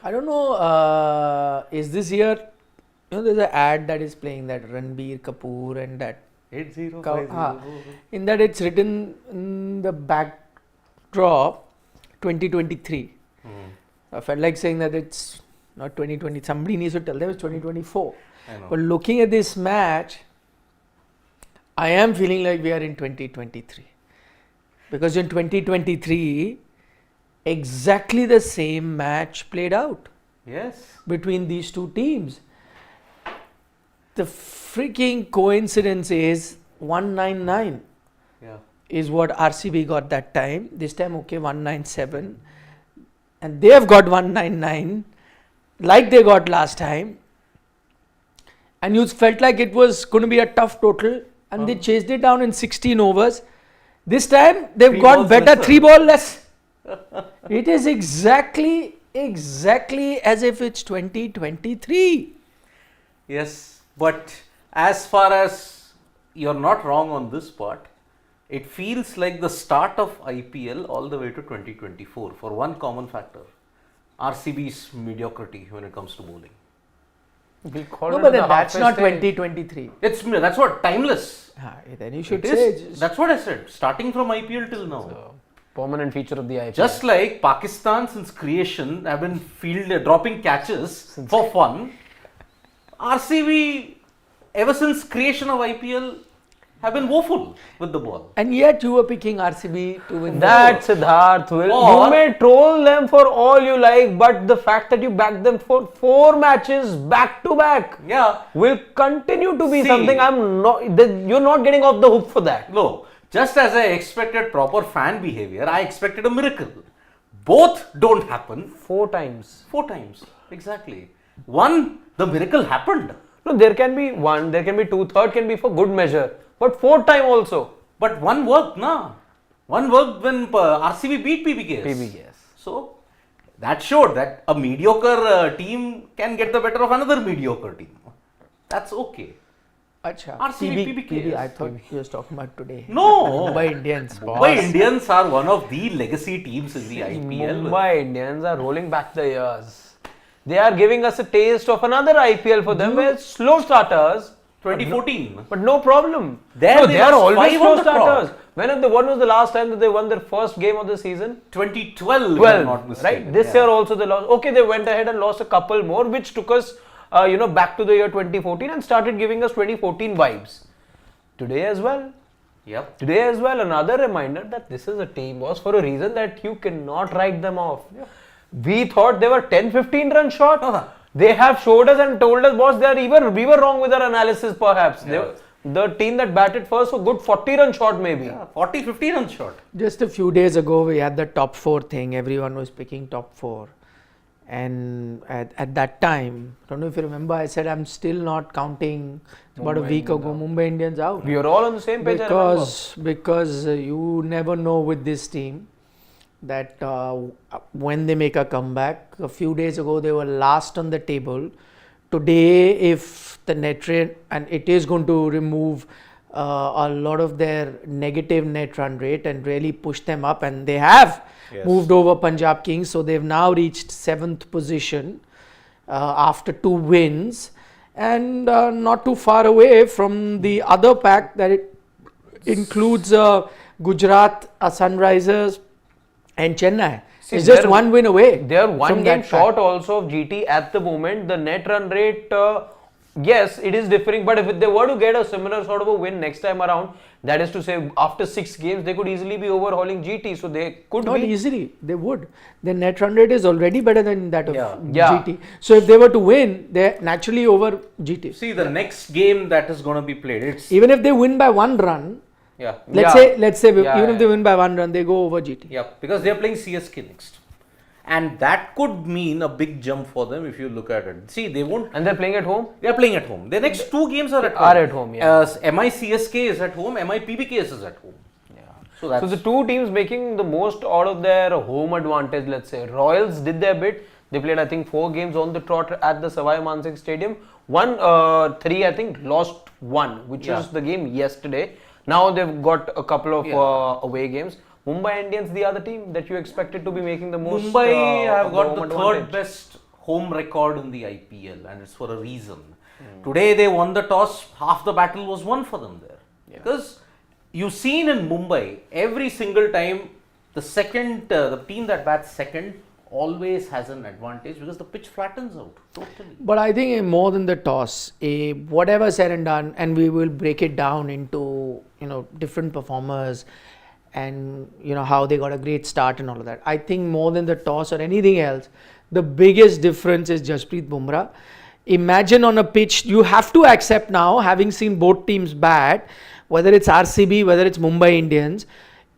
I don't know, is this year, there's an ad that is playing that Ranbir Kapoor and that. 8050. In that it's written in the backdrop 2023. I felt like saying that it's not 2020. Somebody needs to tell them it's 2024. I know. But looking at this match, I am feeling like we are in 2023. Because in 2023, exactly the same match played out Yes. between these two teams. The freaking coincidence is 199 Yeah. is what RCB got that time. This time, okay, 197. And they have got 199 like they got last time. And you felt like it was going to be a tough total. And they chased it down in 16 overs. This time, they've Three got balls better, lesser. 3 ball less. It is exactly as if it's 2023. Yes, but as far as you're not wrong on this part, it feels like the start of IPL all the way to 2024 for one common factor: RCB's mediocrity when it comes to bowling. We call No, it but the then that's not halfway stage. 2023. That's what, timeless. Then you should It say. is. That's what I said. Starting from IPL till now. Permanent feature of the IPL. Just like Pakistan since creation have been dropping catches for fun, RCB ever since creation of IPL have been woeful with the ball. And yet you were picking RCB to win That Siddharth will. Or- You may troll them for all you like, but the fact that you backed them for 4 matches back to back Yeah. will continue to be See. something you're not getting off the hook for that. No, just as I expected proper fan behavior, I expected a miracle. Both don't happen 4 times. 4 times. Exactly. One, the miracle happened. No, there can be 1, there can be 2, third can be for good measure, but 4th time also. But one worked, na? One worked when RCB beat PBKS. PBKS. So, that showed that a mediocre team can get the better of another mediocre team. That's okay. Acha. RCB, PBK. I thought you were talking about today. No. Mumbai Indians. Mumbai Indians are one of the legacy teams in the IPL. Mumbai Indians are rolling back the years. They are giving us a taste of another IPL for them where slow starters, 2014. but no problem. There No, they they are lost always 5 slow on the starters. trot. When was the last time that they won their first game of the season? 2012, if 12, I'm not mistaken. right? This year also they lost. Okay, they went ahead and lost a couple more, which took us, back to the year 2014 and started giving us 2014 vibes. Today as well. Yep. Today as well, another reminder that this is a team, boss, for a reason that you cannot write them off. Yeah. We thought they were 10-15 runs short. Uh-huh. They have showed us and told us, boss, we were wrong with our analysis perhaps. Yeah. The team that batted first were good 40 run short maybe. Yeah, 40, 50 runs short. Just a few days ago, we had the top 4 thing. Everyone was picking top 4. And at that time, I don't know if you remember, I said I'm still not counting. About a week ago, Mumbai Indians out. We were all on the same page, I remember. Because you never know with this team that when they make a comeback. A few days ago, they were last on the table. Today, if the net rate, and it is going to remove a lot of their negative net run rate and really push them up, and they have moved over Punjab Kings, so they've now reached 7th position after 2 wins, and not too far away from the other pack that it includes Gujarat, Sunrisers and Chennai. See, it's just they're- 1 win away. They are 1 from game that short pack. also of GT at the moment. The net run rate, yes, it is differing, but if they were to get a similar sort of a win next time around, that is to say after 6 games, they could easily be overhauling GT. So they could Not be. easily, they would. Their net run rate is already better than that of Yeah. GT. So if they were to win, they're naturally over GT. See, the next game that is going to be played, it's Even if they win by 1 run, yeah, let's say Yeah, even if they win by 1 run, they go over GT. yeah, because they are playing CSK next, and that could mean a big jump for them if you look at it. See, they won't. And they're playing at home? They are playing at home. Their next 2 games are at home. Are at home, yeah. MI CSK is at home. MI PBKS is at home. Yeah. So that's So the 2 teams making the most out of their home advantage, let's say. Royals did their bit. They played, I think, 4 games on the trot at the Savai Mansingh Stadium. Won 3, I think, lost 1, which was the game yesterday. Now they've got a couple of away games. Mumbai Indians, the other team that you expected to be making the most. Mumbai have of the got home the advantage. third best home record in the IPL, and it's for a reason. Today they won the toss, half the battle was won for them there. Because you've seen in Mumbai, every single time the team that bats second always has an advantage because the pitch flattens out totally. But I think more than the toss, whatever said and done, and we will break it down into different performers and how they got a great start and all of that. I think more than the toss or anything else, the biggest difference is Jasprit Bumrah. Imagine on a pitch, you have to accept now, having seen both teams bat, whether it's RCB, whether it's Mumbai Indians.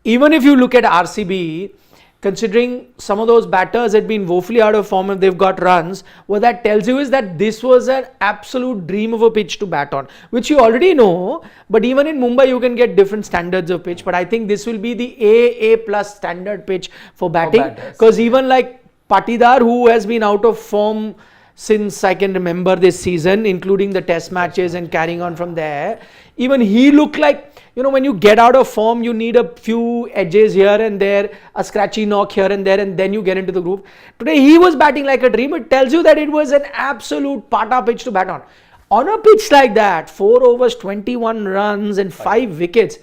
Even if you look at RCB, considering some of those batters had been woefully out of form and they've got runs, what that tells you is that this was an absolute dream of a pitch to bat on, which you already know. But even in Mumbai, you can get different standards of pitch. But I think this will be the A plus standard pitch for batting. Because even like Patidar, who has been out of form since I can remember this season, including the test matches and carrying on from there, even he looked like, when you get out of form, you need a few edges here and there, a scratchy knock here and there, and then you get into the groove. Today, he was batting like a dream. It tells you that it was an absolute pata pitch to bat on. On a pitch like that, 4 overs, 21 runs and 5 wickets,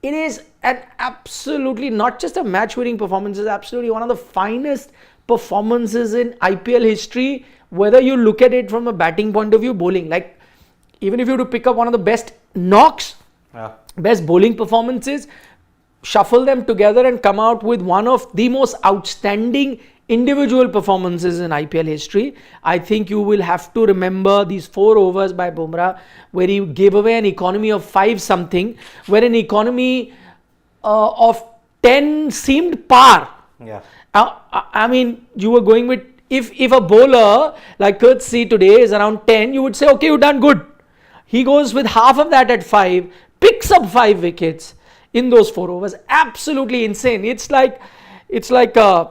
it is an absolutely, not just a match-winning performance, it's absolutely one of the finest performances in IPL history, whether you look at it from a batting point of view, bowling. Like, even if you were to pick up one of the best knocks, best bowling performances, shuffle them together and come out with one of the most outstanding individual performances in IPL history, I think you will have to remember these 4 overs by Bumrah, where he gave away an economy of 5 something, where an economy of 10 seemed par. I mean, you were going with, if a bowler like Courtesy today is around 10, you would say, okay, you've done good. He goes with half of that at 5, picks up 5 wickets in those 4 overs. Absolutely insane. It's like a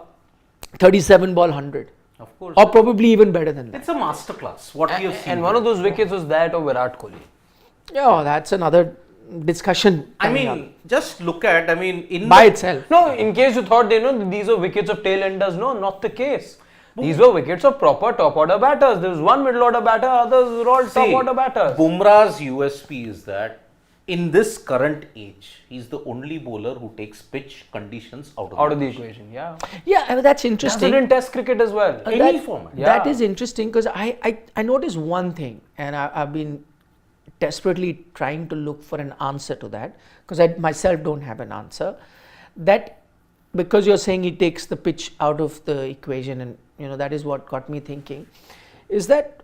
37 ball 100. Of course. Or probably even better than that. It's a masterclass. What we have seen. And one of those wickets was that of Virat Kohli. Yeah, that's another discussion. Just look at, by itself. No, in case you thought, these are wickets of tail enders. No, not the case. These were wickets of proper top order batters. There was one middle order batter, others were all top order batters. Bumrah's USP is that in this current age, he's the only bowler who takes pitch conditions out of the equation. Yeah, that's interesting. Does it in Test cricket as well. Any format. That is interesting because I noticed one thing, and I've been desperately trying to look for an answer to that, because I myself don't have an answer. That because you're saying he takes the pitch out of the equation, and that is what got me thinking, is that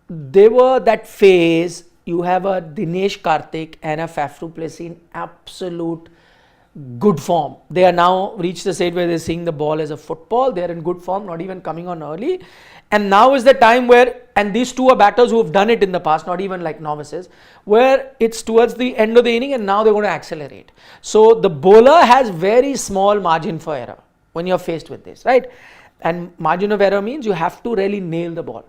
they were that phase. You have a Dinesh Karthik and a Faf du Plessis in absolute good form. They are now reached the stage where they're seeing the ball as a football. They're in good form, not even coming on early. And now is the time where, and these two are batters who have done it in the past, not even like novices, where it's towards the end of the inning and now they're going to accelerate. So the bowler has very small margin for error when you're faced with this, right? And margin of error means you have to really nail the ball.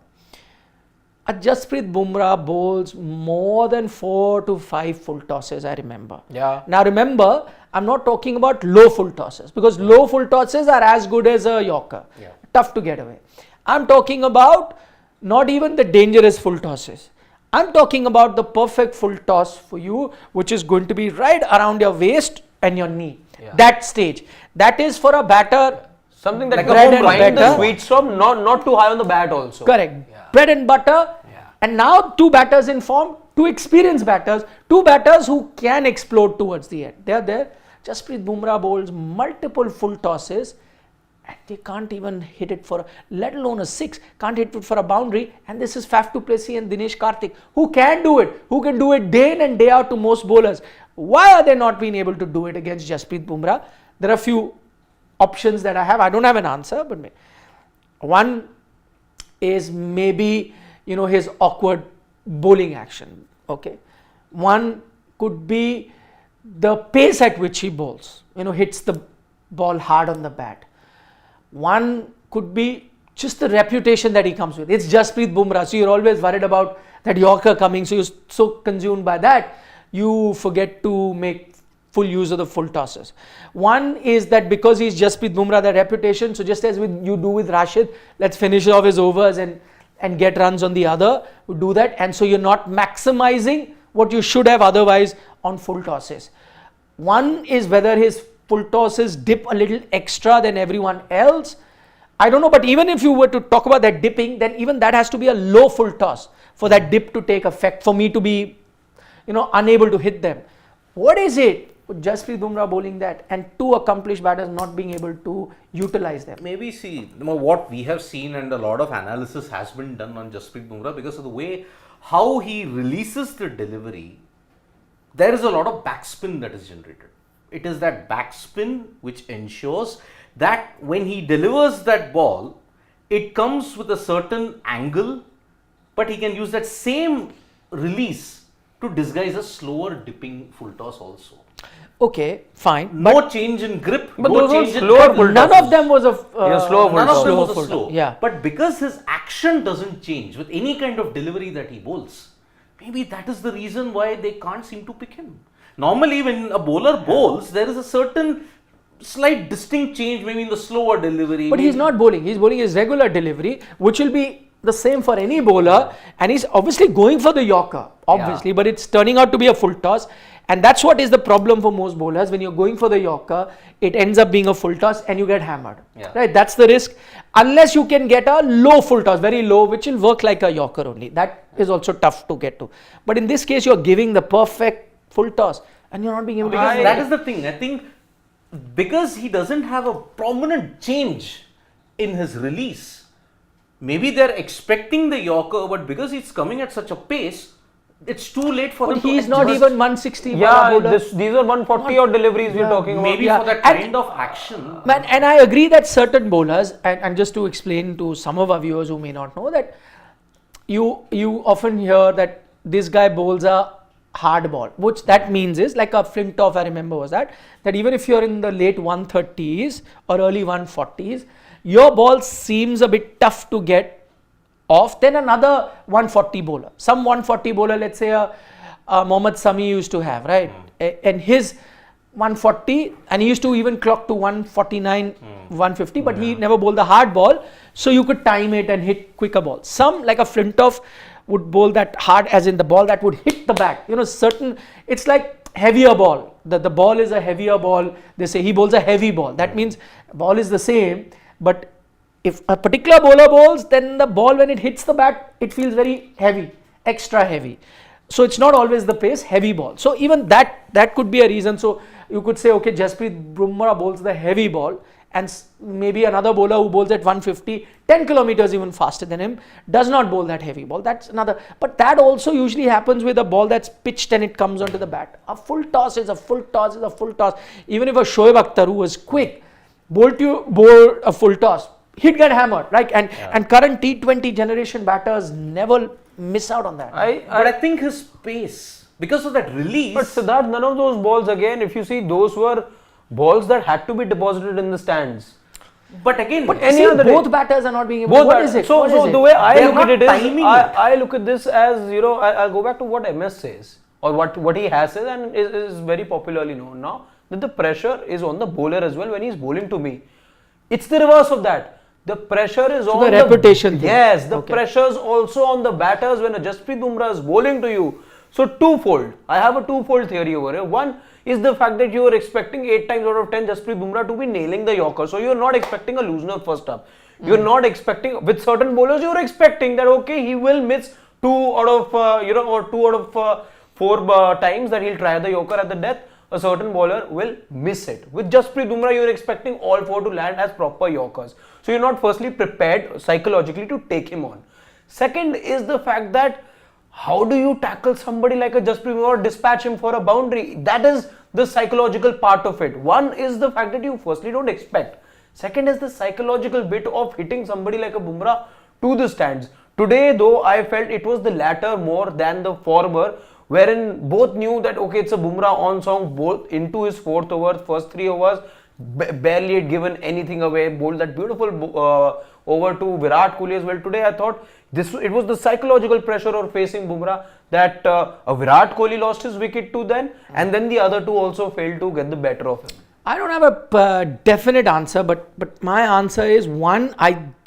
Jasprit Bumrah bowls more than 4 to 5 full tosses, I remember. Yeah. Now remember, I'm not talking about low full tosses, because low full tosses are as good as a Yorker. Yeah. Tough to get away. I'm talking about not even the dangerous full tosses. I'm talking about the perfect full toss for you, which is going to be right around your waist and your knee. Yeah. That stage. That is for a batter. Something that Like could find the sweet spot, not too high on the bat also. Correct. Yeah. Bread and butter. Yeah. And now 2 batters in form, 2 experienced batters, 2 batters who can explode towards the end. They are there. Jasprit Bumrah bowls multiple full tosses and they can't even hit it for, let alone a 6, can't hit it for a boundary. And this is Faf du Plessis and Dinesh Karthik, who can do it, who can do it day in and day out to most bowlers. Why are they not being able to do it against Jasprit Bumrah? There are a few options that I have. I don't have an answer, but one is maybe, his awkward bowling action. Okay. One could be the pace at which he bowls, hits the ball hard on the bat. One could be just the reputation that he comes with. It's Jasprit Bumrah, so you're always worried about that Yorker coming, so you're so consumed by that, you forget to make full use of the full tosses. One is that because he's Jasprit Bumrah, that reputation, so just as you do with Rashid, let's finish off his overs and get runs on the other, do that, and so you're not maximizing what you should have otherwise on full tosses. One is whether his full tosses dip a little extra than everyone else. I don't know, but even if you were to talk about that dipping, then even that has to be a low full toss for that dip to take effect, for me to be, unable to hit them. What is it with Jasprit Bumrah bowling that and two accomplished batters not being able to utilize them? Maybe see, what we have seen, and a lot of analysis has been done on Jasprit Bumrah because of the way how he releases the delivery. There is a lot of backspin that is generated. It is that backspin which ensures that when he delivers that ball, it comes with a certain angle, but he can use that same release to disguise a slower dipping full toss also. Okay, fine. No change in grip, but no those change were in slower pattern. full None tosses. of them was a slow full None of toss. them was full a slow. toss. Yeah. But because his action doesn't change with any kind of delivery that he bowls, maybe that is the reason why they can't seem to pick him. Normally, when a bowler bowls, there is a certain slight distinct change, maybe in the slower delivery. But he's not bowling. He's bowling his regular delivery, which will be the same for any bowler. And he's obviously going for the Yorker, obviously, but it's turning out to be a full toss. And that's what is the problem for most bowlers. When you're going for the Yorker, it ends up being a full toss and you get hammered. Right? That's the risk. Unless you can get a low full toss, very low, which will work like a Yorker only. That is also tough to get to. But in this case, you're giving the perfect full toss and you're not being able to get That is the thing. I think because he doesn't have a prominent change in his release, maybe they're expecting the Yorker, but because he's coming at such a pace, it's too late for them to he's not adjust. even 160. Yeah, these are 140 odd deliveries we're talking about. Maybe for that kind of action. And I agree that certain bowlers, and just to explain to some of our viewers who may not know, that you often hear that this guy bowls a hard ball, which that means is like a Flintoff, I remember was that even if you're in the late 130s or early 140s, your ball seems a bit tough to get off than another 140 bowler. Some 140 bowler, let's say a Mohammad Sami used to have, right? And his 140, and he used to even clock to 149, 150, but he never bowled the hard ball, so you could time it and hit quicker balls. Some, like a Flintoff, would bowl that hard, as in the ball that would hit the back. It's like heavier ball. The ball is a heavier ball. They say he bowls a heavy ball. That means ball is the same, but if a particular bowler bowls, then the ball, when it hits the bat, it feels very heavy, extra heavy. So it's not always the pace, heavy ball. So even that could be a reason. So you could say, okay, Jasprit Bumrah bowls the heavy ball, and maybe another bowler who bowls at 150, 10 kilometers even faster than him, does not bowl that heavy ball. That's another. But that also usually happens with a ball that's pitched and it comes onto the bat. A full toss is a full toss is a full toss. Even if a Shoaib Akhtar, who was quick, bowled a full toss, he'd get hammered, right? And current T20 generation batters never miss out on that. But I think his pace, because of that release. But Siddharth, none of those balls, again, if you see, those were balls that had to be deposited in the stands. But again, both batters are not being able to. What is it? So the way I look at it is, I look at this as, I'll go back to what MS says, or what he has said, and is very popularly known now, that the pressure is on the bowler as well when he's bowling to me. It's the reverse of that. The pressure is on the reputation thing. Yes, the pressure is also on the batters when a Jasprit Bumrah is bowling to you. So twofold. I have a twofold theory over here. One is the fact that you are expecting 8 times out of 10 Jasprit Bumrah to be nailing the Yorker. So you are not expecting a loosener first up. You are not expecting, with certain bowlers, you are expecting that okay, he will miss 2 out of 4 times that he'll try the Yorker at the death. A certain bowler will miss it. With Jasprit Bumrah, you are expecting all 4 to land as proper Yorkers. So you're not firstly prepared psychologically to take him on. Second is the fact that how do you tackle somebody like a Jasprit Bumrah or dispatch him for a boundary? That is the psychological part of it. One is the fact that you firstly don't expect. Second is the psychological bit of hitting somebody like a Bumrah to the stands. Today, though, I felt it was the latter more than the former, wherein both knew that okay, it's a Bumrah on song, both into his 4th over, first 3 overs, barely had given anything away, bowled that beautiful over to Virat Kohli as well. Today I thought it was the psychological pressure of facing Bumrah that Virat Kohli lost his wicket to then, and then the other two also failed to get the better of him. I don't have a definite answer, but my answer is one.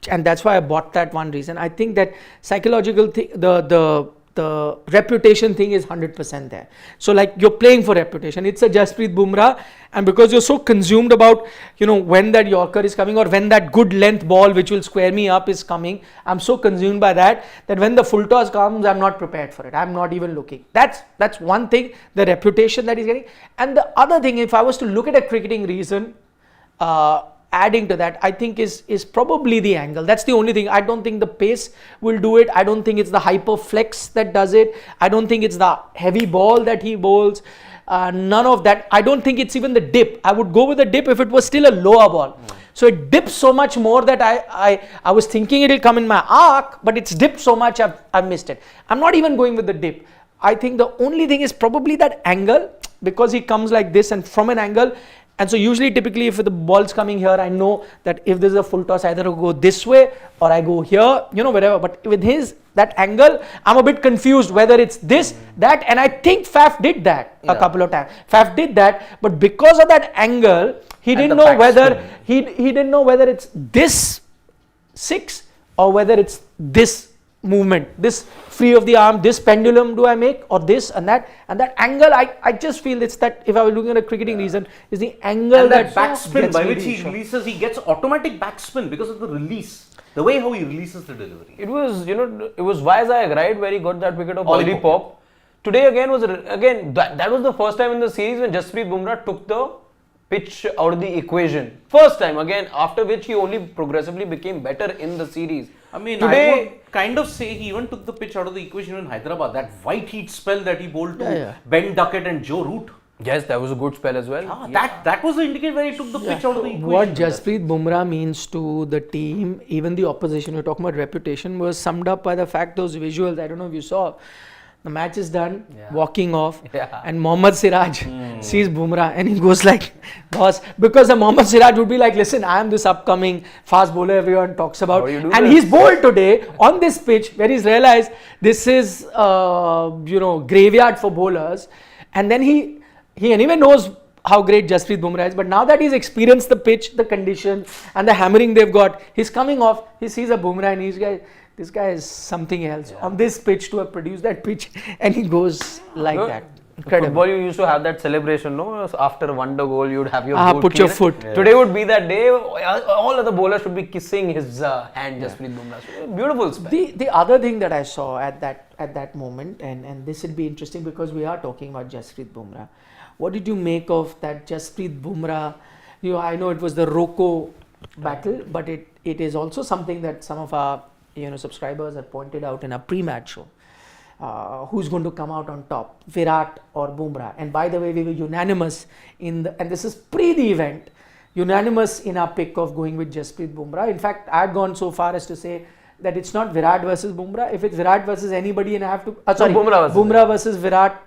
And that's why I bought that one reason. I think that psychological thing, the reputation thing is 100% there. So like you're playing for reputation. It's a Jasprit Bumrah, and because you're so consumed about when that Yorker is coming or when that good length ball which will square me up is coming, I'm so consumed by that when the full toss comes, I'm not prepared for it. I'm not even looking. That's one thing. The reputation that he's getting, and the other thing, if I was to look at a cricketing reason, adding to that, I think is probably the angle. That's the only thing. I don't think the pace will do it. I don't think it's the hyper flex that does it. I don't think it's the heavy ball that he bowls. None of that. I don't think it's even the dip. I would go with the dip if it was still a lower ball. So it dips so much more that I was thinking it will come in my arc, but it's dipped so much I've missed it. I'm not even going with the dip. I think the only thing is probably that angle, because he comes like this and from an angle. And so usually typically if the ball's coming here, I know that if there's a full toss, either I go this way or I go here, wherever. But with that angle, I'm a bit confused whether it's this, that, and I think Faf did that a couple of times. Faf did that, but because of that angle, he didn't know whether he didn't know whether it's this 6 or whether it's this movement, this free of the arm, this pendulum do I make, or this and that angle. I just feel it's that, if I was looking at a cricketing reason, is the angle and that backspin backspin by which he releases, he gets automatic backspin because of the release, the way how he releases the delivery. It was Vizag, right, where he got that wicket of Ollie Pop. Today again that was the first time in the series when Jasprit Bumrah took the pitch out of the equation. First time again, after which he only progressively became better in the series. I mean, today, I would kind of say he even took the pitch out of the equation in Hyderabad. That white heat spell that he bowled to Ben Duckett and Joe Root. Yes, that was a good spell as well. That was the indicator where he took the pitch out of the equation. What Jasprit Bumrah means to the team, even the opposition, you're talking about reputation, was summed up by the fact those visuals, I don't know if you saw, the match is done, walking off, and Mohammad Siraj sees Bumrah and he goes like, boss, because the Mohammad Siraj would be like, listen, I am this upcoming fast bowler everyone talks about, and he's bowled today on this pitch where he's realized this is graveyard for bowlers, and then he anyway knows how great Jasprit Bumrah is, but now that he's experienced the pitch, the condition and the hammering they've got, he's coming off, he sees a Bumrah and this guy is something else on this pitch to have produced that pitch, and he goes like that. Incredible. Football, you used to have that celebration, no? After a wonder goal, you'd have your boot put your foot. Today would be that day. All other bowlers should be kissing his hand, Jasprit Bumrah. So, beautiful spell. The other thing that I saw at that moment, and this would be interesting because we are talking about Jasprit Bumrah. What did you make of that Jasprit Bumrah? I know it was the Rocco battle, but it is also something that some of our subscribers have pointed out in a pre-match show. Who's going to come out on top, Virat or Bumrah? And by the way, we were unanimous and this is pre the event, unanimous in our pick of going with Jasprit Bumrah. In fact, I had gone so far as to say that it's not Virat versus Bumrah. If it's Virat versus anybody and I have to, Bumrah versus Virat,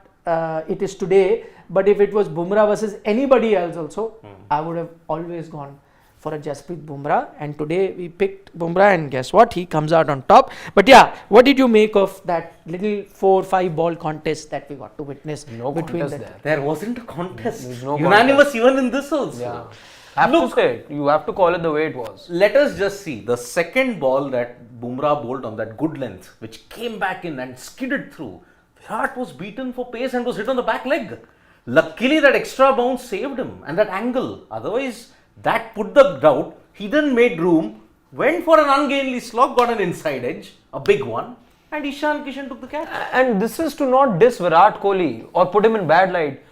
it is today. But if it was Bumrah versus anybody else also, I would have always gone for a Jasprit Bumrah, and today we picked Bumrah, and guess what? He comes out on top. But yeah, what did you make of that little 4-5 ball contest that we got to witness between them? There wasn't a contest. No unanimous even in this also. Yeah. You have to call it the way it was. Let us just see the second ball that Bumrah bowled on that good length, which came back in and skidded through. Virat was beaten for pace and was hit on the back leg. Luckily, that extra bounce saved him, and that angle. Otherwise, that put the doubt. He then made room, went for an ungainly slog, got an inside edge, a big one, and Ishan Kishan took the catch. And this is to not diss Virat Kohli or put him in bad light.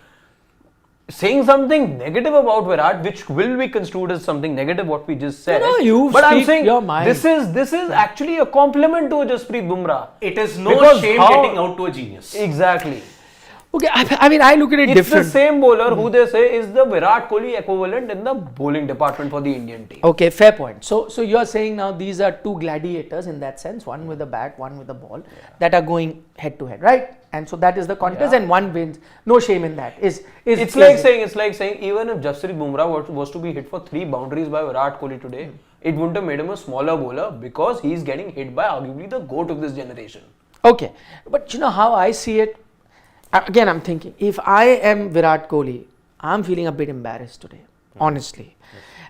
Saying something negative about Virat, which will be construed as something negative, what we just said. But I'm saying your mind. This is actually a compliment to Jasprit Bumrah. It is no shame getting out to a genius. Exactly. Okay, I mean, I look at it It's different. the same bowler who they say is the Virat Kohli equivalent in the bowling department for the Indian team. Okay, fair point. So you're saying now these are two gladiators in that sense, one with a bat, one with a ball, that are going head to head, right? And so that is the contest, and one wins. No shame in that. It's like saying even if Jasprit Bumrah was to be hit for 3 boundaries by Virat Kohli today, it wouldn't have made him a smaller bowler because he's getting hit by arguably the GOAT of this generation. Okay, but you know how I see it? Again, I'm thinking, if I am Virat Kohli, I'm feeling a bit embarrassed today, honestly.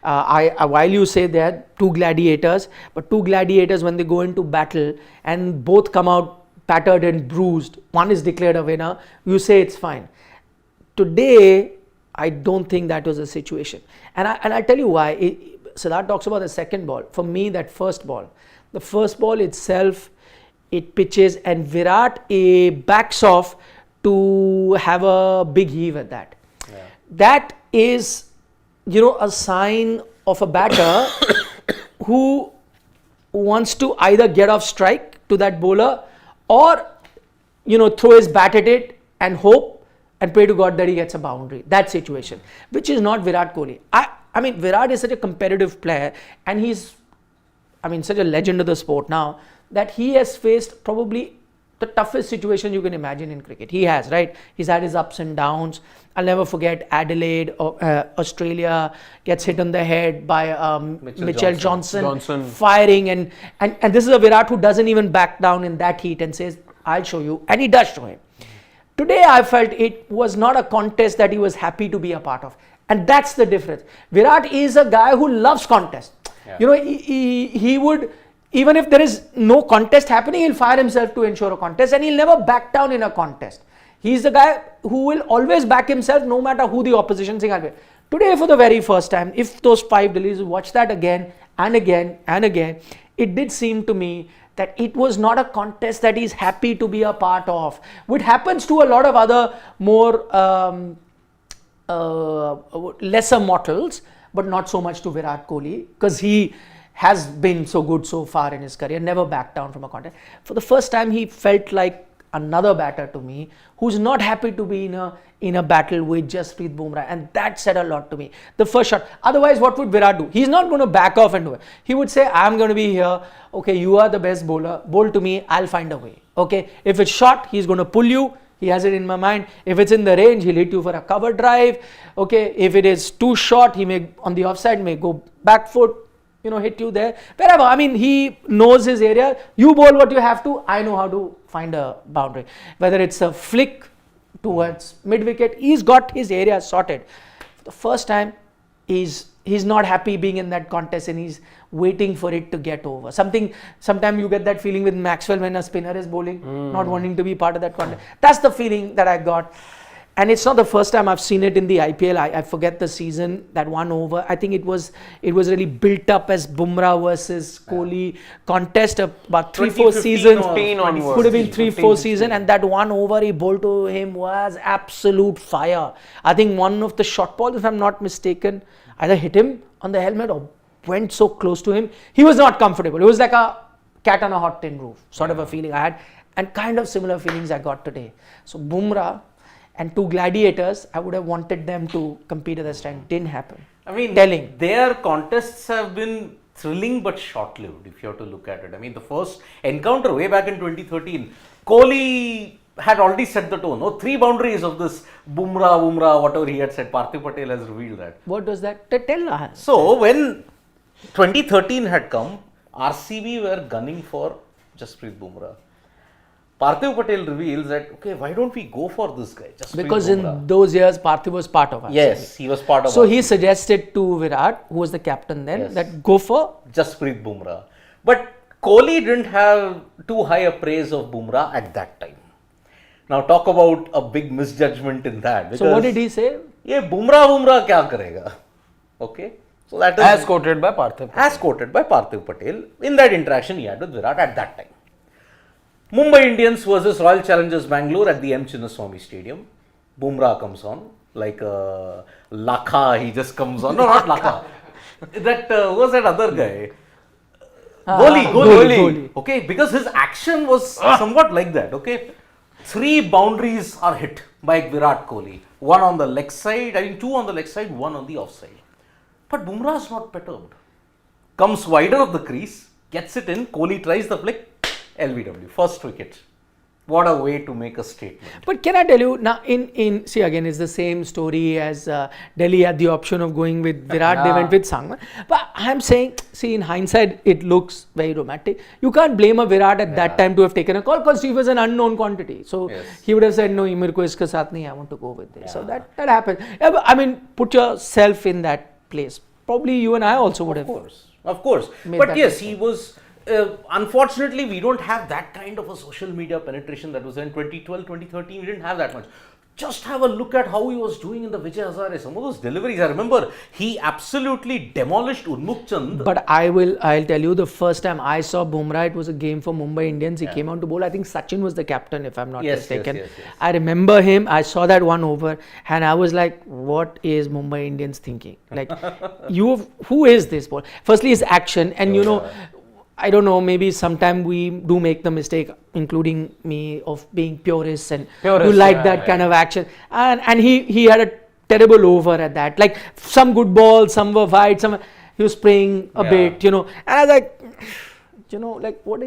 While you say they're two gladiators, but two gladiators, when they go into battle and both come out battered and bruised, one is declared a winner, you say it's fine. Today, I don't think that was a situation. And I'll tell you why. Siddharth talks about the second ball. For me, that first ball, the first ball itself, it pitches and Virat backs off to have a big heave at that. Yeah. That is, a sign of a batter who wants to either get off strike to that bowler or, throw his bat at it and hope and pray to God that he gets a boundary. That situation, which is not Virat Kohli. I mean, Virat is such a competitive player and he's, such a legend of the sport now that he has faced probably the toughest situation you can imagine in cricket. He has, right? He's had his ups and downs. I'll never forget Adelaide, Australia gets hit on the head by Mitchell Johnson firing. And this is a Virat who doesn't even back down in that heat and says, I'll show you. And he does show him. Today, I felt it was not a contest that he was happy to be a part of. And that's the difference. Virat is a guy who loves contests. Yeah. He would... Even if there is no contest happening, he'll fire himself to ensure a contest and he'll never back down in a contest. He's the guy who will always back himself no matter who the opposition is. Today, for the very first time, if those 5 Delhis watch that again and again and again, it did seem to me that it was not a contest that he's happy to be a part of, which happens to a lot of other more lesser mortals, but not so much to Virat Kohli because he has been so good so far in his career, never backed down from a contest. For the first time, he felt like another batter to me who's not happy to be in a battle with Jasprit Bumrah, and that said a lot to me. The first shot. Otherwise, what would Virat do? He's not going to back off and do it. He would say, I'm going to be here. Okay, you are the best bowler. Bowl to me. I'll find a way. Okay, if it's short, he's going to pull you. He has it in my mind. If it's in the range, he'll hit you for a cover drive. Okay, if it is too short, he may on the offside may go back foot. Hit you there, wherever. I mean, he knows his area. You bowl what you have to. I know how to find a boundary. Whether it's a flick towards mid-wicket, he's got his area sorted. For the first time, he's not happy being in that contest and he's waiting for it to get over. Sometimes you get that feeling with Maxwell when a spinner is bowling, not wanting to be part of that contest. That's the feeling that I got. And it's not the first time I've seen it in the IPL. I forget the season, that one over. I think it was really built up as Bumrah versus Kohli contest about 3-4 seasons. Could have been 3-4 seasons. And that one over he bowled to him was absolute fire. I think one of the short balls, if I'm not mistaken, either hit him on the helmet or went so close to him. He was not comfortable. It was like a cat on a hot tin roof sort of a feeling I had. And kind of similar feelings I got today. So Bumrah and two gladiators, I would have wanted them to compete at this time. Didn't happen. I mean, their contests have been thrilling but short-lived, if you have to look at it. I mean, the first encounter way back in 2013, Kohli had already set the tone. 3 boundaries of this Bumrah, whatever he had said. Parthiv Patel has revealed that. What was that? Tell us. So, when 2013 had come, RCB were gunning for Jasprit Bumrah. Parthiv Patel reveals that, okay, why don't we go for this guy? Because in those years, Parthiv was part of RCB. Yes, he was part of So RCB. He suggested to Virat, who was the captain then, that go for Jasprit Bumrah. But Kohli didn't have too high a praise of Bumrah at that time. Now talk about a big misjudgment in that. So what did he say? Yeah, Bumrah kya karega? Okay. So that is as quoted by Parthiv Patel. As quoted by Parthiv Patel in that interaction he had with Virat at that time. Mumbai Indians versus Royal Challengers Bangalore at the M. Chinnaswamy Stadium. Bumrah comes on like a Lakha, he just comes on. No, not Lakha. That was that other guy. Kohli. Okay, because his action was somewhat like that. Okay, 3 boundaries are hit by Virat Kohli. One on the leg side, I think two on the leg side, one on the offside. But Bumrah is not perturbed. Comes wider of the crease, gets it in, Kohli tries the flick, LBW, first wicket. What a way to make a statement. But can I tell you, now see again, it's the same story as Delhi had the option of going with Virat, they went with Sangman. But I'm saying, see, in hindsight, it looks very romantic. You can't blame a Virat at that time to have taken a call because he was an unknown quantity. So he would have said, no, mere ko iska saath nahi, I want to go with this. So that happened. I mean, put yourself in that place. Probably you and I also would have. Of course. But yes, he was. Unfortunately, we don't have that kind of a social media penetration that was in 2012, 2013. We didn't have that much. Just have a look at how he was doing in the Vijay Hazare. Some of those deliveries, I remember, he absolutely demolished Urmukh Chand. But I'll tell you, the first time I saw Bumrah, it was a game for Mumbai Indians. He came on to bowl. I think Sachin was the captain, if I'm not mistaken. Yes. I remember him. I saw that one over, and I was like, "What is Mumbai Indians thinking? Like, who is this ball?" Firstly, his action, and I don't know, maybe sometime we do make the mistake, including me, of being purists and you like that kind of action. And he had a terrible over at that. Like some good balls, some were wide, he was spraying a bit, And I was like, like what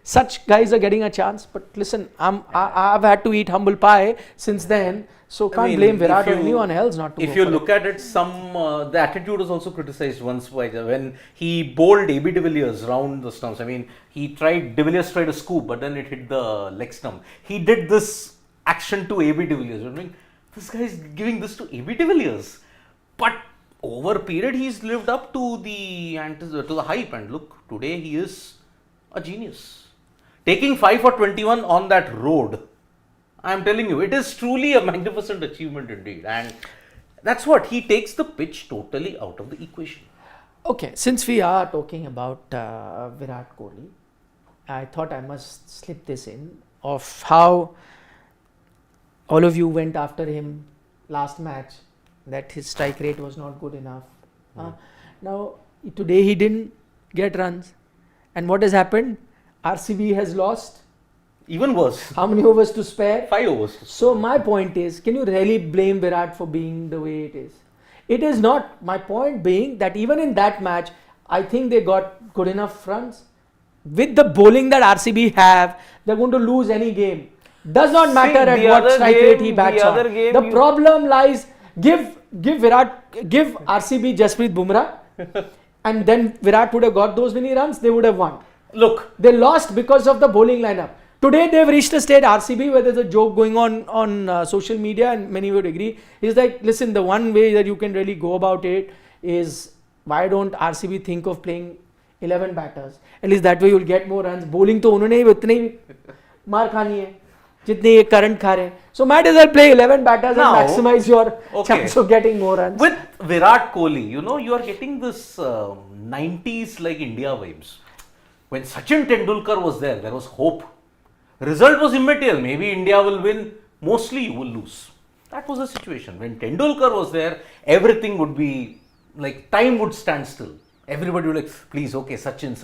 such guys are getting a chance. But listen, I've had to eat humble pie since then. So can't blame Virat or anyone else not to. If you look at it, the attitude was also criticized once by when he bowled AB de Villiers round the stumps. I mean, de Villiers tried a scoop, but then it hit the leg stump. He did this action to AB de Villiers. I mean, this guy is giving this to AB de Villiers, but over a period he's lived up to the hype. And look, today he is a genius, taking 5 for 21 on that road. I'm telling you, it is truly a magnificent achievement indeed. And that's what, he takes the pitch totally out of the equation. Okay, since we are talking about Virat Kohli, I thought I must slip this in of how all of you went after him last match, that his strike rate was not good enough. Now, today he didn't get runs. And what has happened? RCB has lost. Even worse. How many overs to spare? 5 overs. So my point is, can you really blame Virat for being the way it is? It is not. My point being that even in that match, I think they got good enough runs. With the bowling that RCB have, they're going to lose any game. Does not matter at what strike rate he bats on. The problem lies, give RCB Jasprit Bumrah and then Virat would have got those many runs, they would have won. Look. They lost because of the bowling lineup. Today they've reached a state, RCB, where there's a joke going on social media, and many would agree, is like, listen, the one way that you can really go about it is, why don't RCB think of playing 11 batters? At least that way you'll get more runs. Bowling to unhone utne hi maar khani hai, jitne ye current kha rahe. So might as well play 11 batters and maximize your chance of getting more runs. With Virat Kohli, you are getting this 90s like India vibes. When Sachin Tendulkar was there was hope. Result was immaterial. Maybe India will win, mostly you will lose. That was the situation. When Tendulkar was there, everything would be like, time would stand still. Everybody would like, please, okay, Sachin.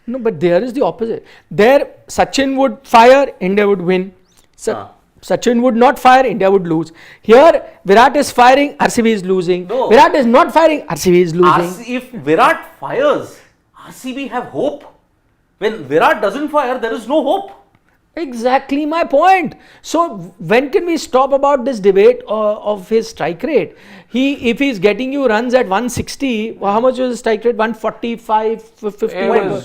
No, but there is the opposite. There, Sachin would fire, India would win. Sachin would not fire, India would lose. Here, Virat is firing, RCB is losing. No. Virat is not firing, RCB is losing. If Virat fires, RCB have hope. When Virat doesn't fire, there is no hope. Exactly my point. So when can we stop about this debate of his strike rate? If he's getting you runs at 160, how much was his strike rate? 145, 51.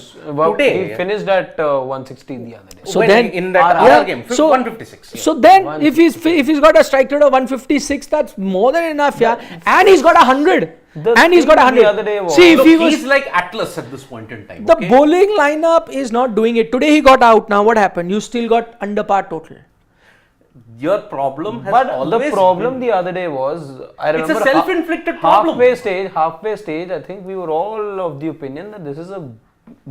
Today, he finished at 160 the other day. So then in that other game, 156. So then if he's got a strike rate of 156, that's more than enough, and he's got 100. He's got 100. See, if he's like Atlas at this point in time. The bowling lineup is not doing it. Today he got out. Now what happened? You still got under par total. Your problem has the problem the other day was, I remember, it's a self-inflicted problem. Halfway stage, I think we were all of the opinion that this is a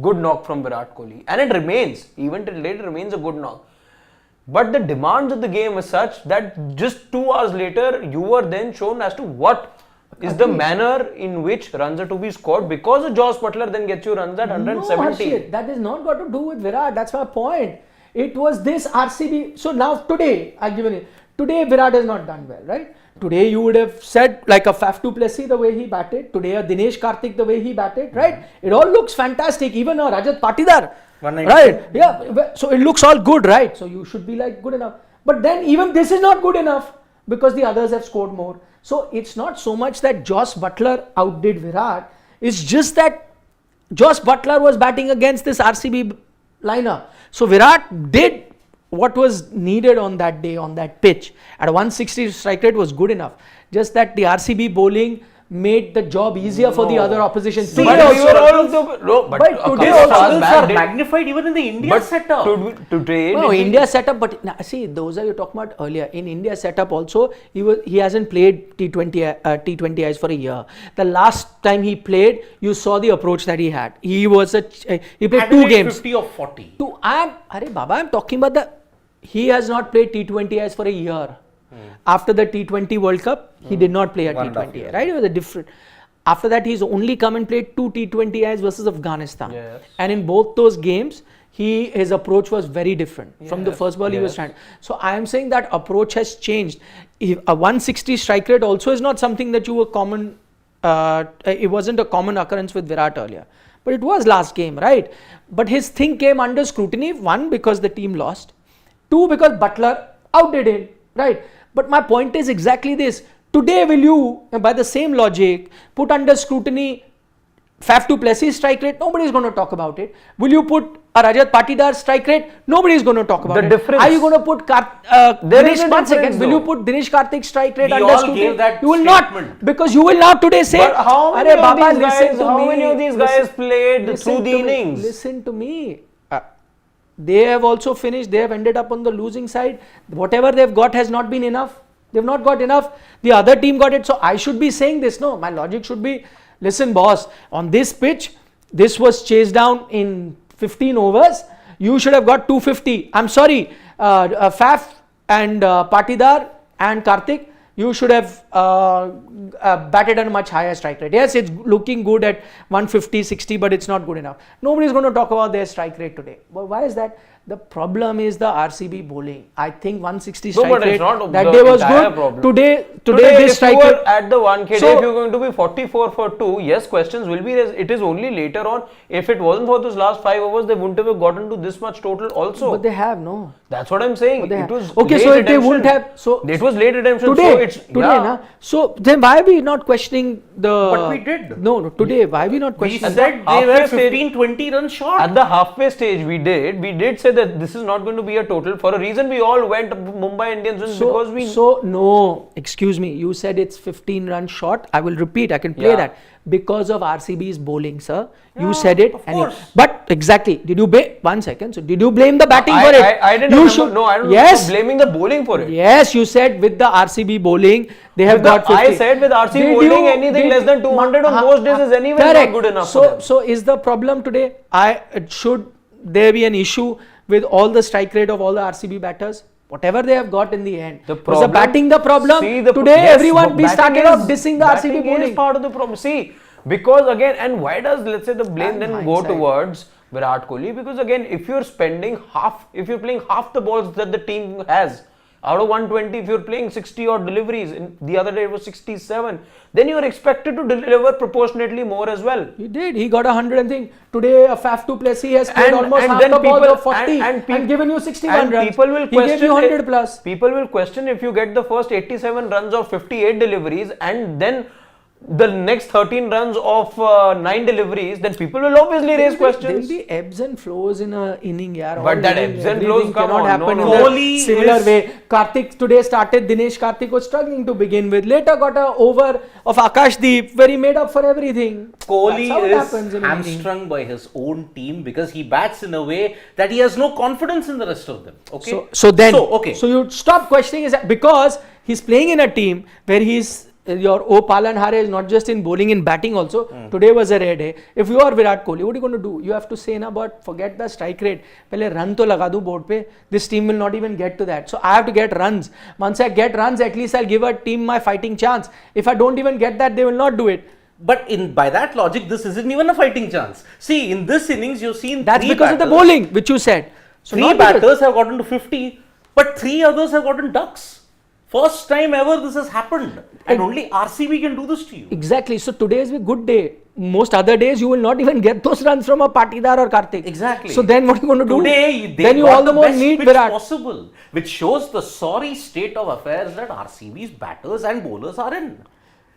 good knock from Virat Kohli, and it remains, even till date, it remains a good knock. But the demands of the game is such that just 2 hours later, you were then shown as to what is the manner in which runs are to be scored, because of Jos Buttler then gets you runs at 170. No, that is not got to do with Virat. That's my point. It was this RCB. So now today, I've given it. Today Virat has not done well, right? Today you would have said like a Faf du Plessis the way he batted. Today a Dinesh Karthik the way he batted, right? It all looks fantastic. Even a Rajat Patidar, 190. right? Yeah. So it looks all good, right? So you should be like good enough. But then even this is not good enough because the others have scored more. So it's not so much that Jos Buttler outdid Virat. It's just that Jos Buttler was batting against this RCB lineup. So Virat did what was needed on that day, on that pitch. At a 160 strike rate was good enough. Just that the RCB bowling made the job easier for the other opposition. But we were all of the But today These also struggles are magnified even in the India setup. Today, no, India setup, but see, those are you talking about earlier. In India setup also, he hasn't played T20Is for a year. The last time he played, you saw the approach that he had. He played 2 games. 50 or 40. I'm talking about he has not played T20Is for a year. After the T20 World Cup, he did not play a T20I, right? It was a different. After that, he's only come and played 2 T20Is versus Afghanistan. Yes. And in both those games, his approach was very different. From the first ball, he was trying. So I am saying that approach has changed. If a 160 strike rate also is not something that you were common. It wasn't a common occurrence with Virat earlier. But it was last game, right? But his thing came under scrutiny. 1, because the team lost. 2, because Buttler outdid him, right? But my point is exactly this. Today, will you, by the same logic, put under scrutiny Faf du Plessis strike rate? Nobody is going to talk about it. Will you put a Rajat Patidar strike rate? Nobody is going to talk about it. The difference. Are you going to put Dinesh? 1 second. Will you put Dinesh Karthik strike rate We under all scrutiny? gave that You will statement. not, because you will not today say. But how many Arey of these guys played through the innings? Listen to me. They have also finished. They have ended up on the losing side. Whatever they've got has not been enough. They've not got enough. The other team got it. So I should be saying this. No, my logic should be, listen boss, on this pitch, this was chased down in 15 overs. You should have got 250. I'm sorry, Faf and Patidar and Karthik, you should have batted at a much higher strike rate. Yes, it's looking good at 150, 60, but it's not good enough. Nobody's going to talk about their strike rate today. But why is that? The problem is the RCB bowling. I think 160 strike rate that day was good. Problem. Today if this strike you rate were at the 1K, So- if you're going to be 44 for 2, yes, questions will be raised. It is only later on. If it wasn't for those last 5 overs, they wouldn't have gotten to this much total also. But they have no. That's what I'm saying. But they It have. was Okay, late so if they redemption. wouldn't have, so It was late redemption. today, so it's, na? So then why are we not questioning the? But we did. No, today why are we not We questioning? said they halfway were stage- 15-20 runs short. At the halfway stage, we did say that this is not going to be a total. For a reason, we all went Mumbai Indians wins because we. So no, excuse me. You said it's 15 runs short. I will repeat. I can play Yeah. that because of RCB's bowling, sir. You said it. of course. But exactly. Did you blame? 1 second. So did you blame the batting for it? I didn't. You remember, should. no, I don't Yes. remember blaming the bowling for it. Yes, you said with the RCB bowling, they have With the- got 50. I said with RCB Did bowling, you- anything did- less than 200 on most days is anyway correct. not good enough So, for them. so is the problem today? Should there be an issue with all the strike rate of all the RCB batters? Whatever they have got in the end. Was the batting the problem? Today, yes, everyone we batting started off dissing the RCB batting bowling. is part of the problem. See, because again, and why does, let's say, the blame And then hindsight. go towards Virat Kohli? Because again, if you're if you're playing half the balls that the team has, out of 120, if you're playing 60 odd deliveries, the other day it was 67, then you're expected to deliver proportionately more as well. He did. He got 100 and thing. Today, a Faf du Plessis has played almost half then the balls people- of 40 and given you 61 and runs. people will He question gave you 100 plus. People will question if you get the first 87 runs or 58 deliveries and then the next 13 runs of 9 deliveries, then people will obviously raise questions. There'll be ebbs and flows in a inning, yaar. But All that inning, ebbs and everything flows, come cannot on, happen no, in no. the Kohli similar is- way. Karthik today started. Dinesh Karthik was struggling to begin with. Later got a over of Akashdeep where he made up for everything. Kohli That's how it is happens in an inning. hamstrung by his own team because he bats in a way that he has no confidence in the rest of them. Okay. So you stop questioning is that because he's playing in a team where he's your Palan Hare is not just in bowling, in batting also. Today was a rare day. If you are Virat Kohli, what are you going to do? You have to say, but forget the strike rate. Pehle run to laga do board pe. This team will not even get to that. So I have to get runs. Once I get runs, at least I'll give a team my fighting chance. If I don't even get that, they will not do it. But by that logic, this isn't even a fighting chance. See, in this innings, you've seen That's three because of the batters. bowling, which you said. So Three not because- batters have gotten to 50, but 3 others have gotten ducks. First time ever this has happened. And only RCB can do this to you. Exactly. So today is a good day. Most other days you will not even get those runs from a Patidar or Karthik. Exactly. So then what are you going to do? Today they then you got all the more best need pitch Virat. possible, which shows the sorry state of affairs that RCB's batters and bowlers are in.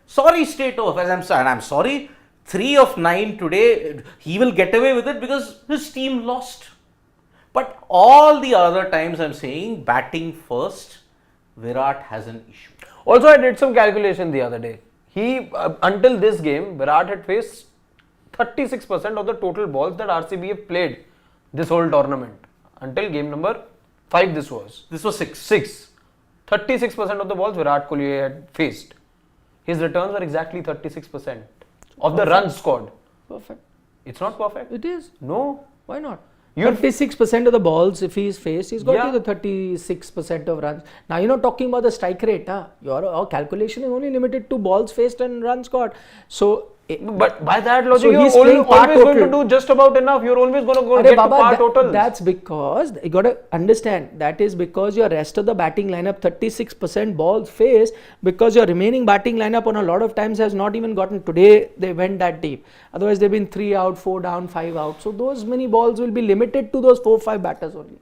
Sorry state of affairs. I'm sorry. 3 of 9 today, he will get away with it because his team lost. But all the other times I'm saying batting first, Virat has an issue. Also, I did some calculation the other day. He, until this game, Virat had faced 36% of the total balls that RCB have played this whole tournament. Until game number 5 this was. This was 6. 6. 36% of the balls Virat Kohli had faced. His returns were exactly 36% of the runs scored. Perfect. It's not perfect. It is. No. Why not? You're 36% of the balls, if he's faced, he's got Yeah. to the 36% of runs. Now you're not talking about the strike rate. Your calculation is only limited to balls faced and runs scored. So, But by that logic, So you're he's always playing par going to total. do just about enough. You're always going to go Arey get to Baba, par totals. that's because you got to understand that is because your rest of the batting lineup 36% balls faced because your remaining batting lineup on a lot of times has not even gotten. Today they went that deep. Otherwise they've been 3 out, 4 down, 5 out. So those many balls will be limited to those 4-5 batters only.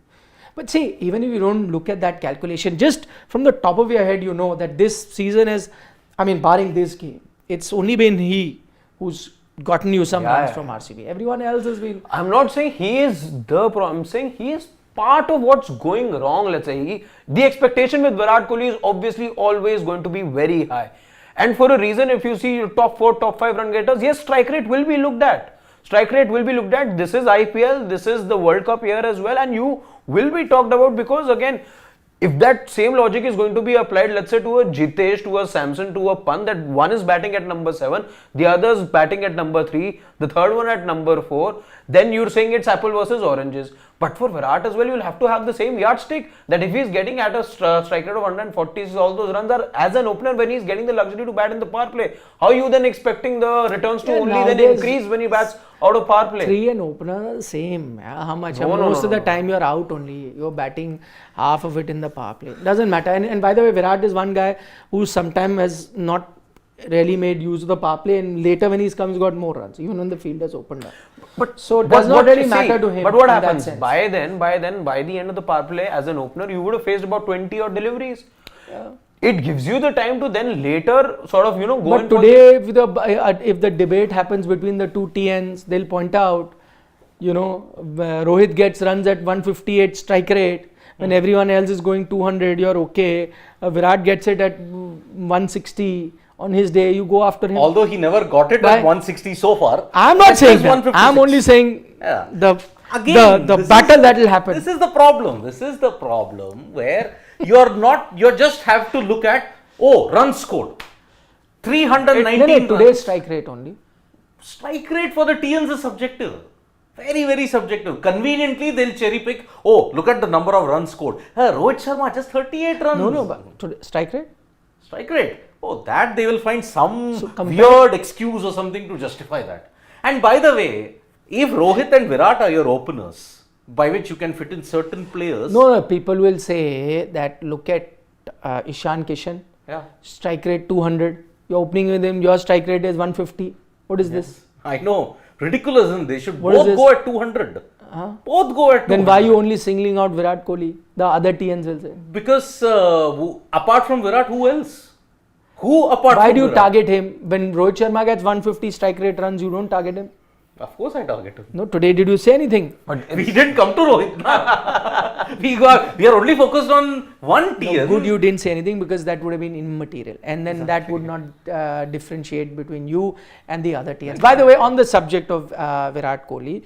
But see, even if you don't look at that calculation, just from the top of your head, you know that this season is, barring this game, it's only been he who's gotten you some runs from RCB. Everyone else has been. I'm not saying he is the problem. I'm saying he is part of what's going wrong. Let's say the expectation with Virat Kohli is obviously always going to be very high, and for a reason. If you see top 4, top 5 run getters, yes, strike rate will be looked at. Strike rate will be looked at. This is IPL. This is the World Cup year as well, and you will be talked about because again, if that same logic is going to be applied, let's say to a Jitesh, to a Samson, to a Pant, that one is batting at number 7, the other is batting at number 3, the third one at number 4, then you're saying it's apple versus oranges. But for Virat as well, you'll have to have the same yardstick that if he's getting at a strike rate of 140, all those runs are as an opener when he's getting the luxury to bat in the power play. How are you then expecting the returns to only then increase when he bats out of power play? 3 and opener, same. How much? No, Most of the time you're out only. You're batting half of it in the power play. Doesn't matter. And by the way, Virat is one guy who sometimes has not really made use of the power play, and later when he's come, he's got more runs, even when the field has opened up. But so it does not really matter to him. But what in that happens sense. by the end of the power play as an opener, you would have faced about 20 odd deliveries. Yeah. It gives you the time to then later sort of go. But today, if the debate happens between the two TNs, they'll point out, Rohit gets runs at 158 strike rate. When everyone else is going 200, you're okay. Virat gets it at 160. On his day, you go after him. Although he never got it at 160 so far. I'm not saying that. I'm only saying the battle that will happen. This is the problem. This is the problem where you just have to look at, run scored. 319 today's strike rate only. Strike rate for the TNs is subjective. Very, very subjective. Conveniently, they'll cherry pick. Oh, look at the number of runs scored. Rohit Sharma, just 38 runs. No, but today, strike rate? Strike rate. Oh, that they will find some weird excuse or something to justify that. And by the way, if Rohit and Virat are your openers, by which you can fit in certain players. No, people will say that look at Ishan Kishan. Yeah. Strike rate 200. You're opening with him, your strike rate is 150. What is this? I know. Ridiculous, isn't it? They should both go at 200. Both go at 200. Then why are you only singling out Virat Kohli? The other TNs will say. Because apart from Virat, who else? Why do you target him? When Rohit Sharma gets 150 strike rate runs, you don't target him? Of course I target him. No, today did you say anything? But we didn't come to Rohit. we are only focused on one tier. No, good you didn't say anything because that would have been immaterial. And then that would not differentiate between you and the other tiers. By the way, on the subject of Virat Kohli,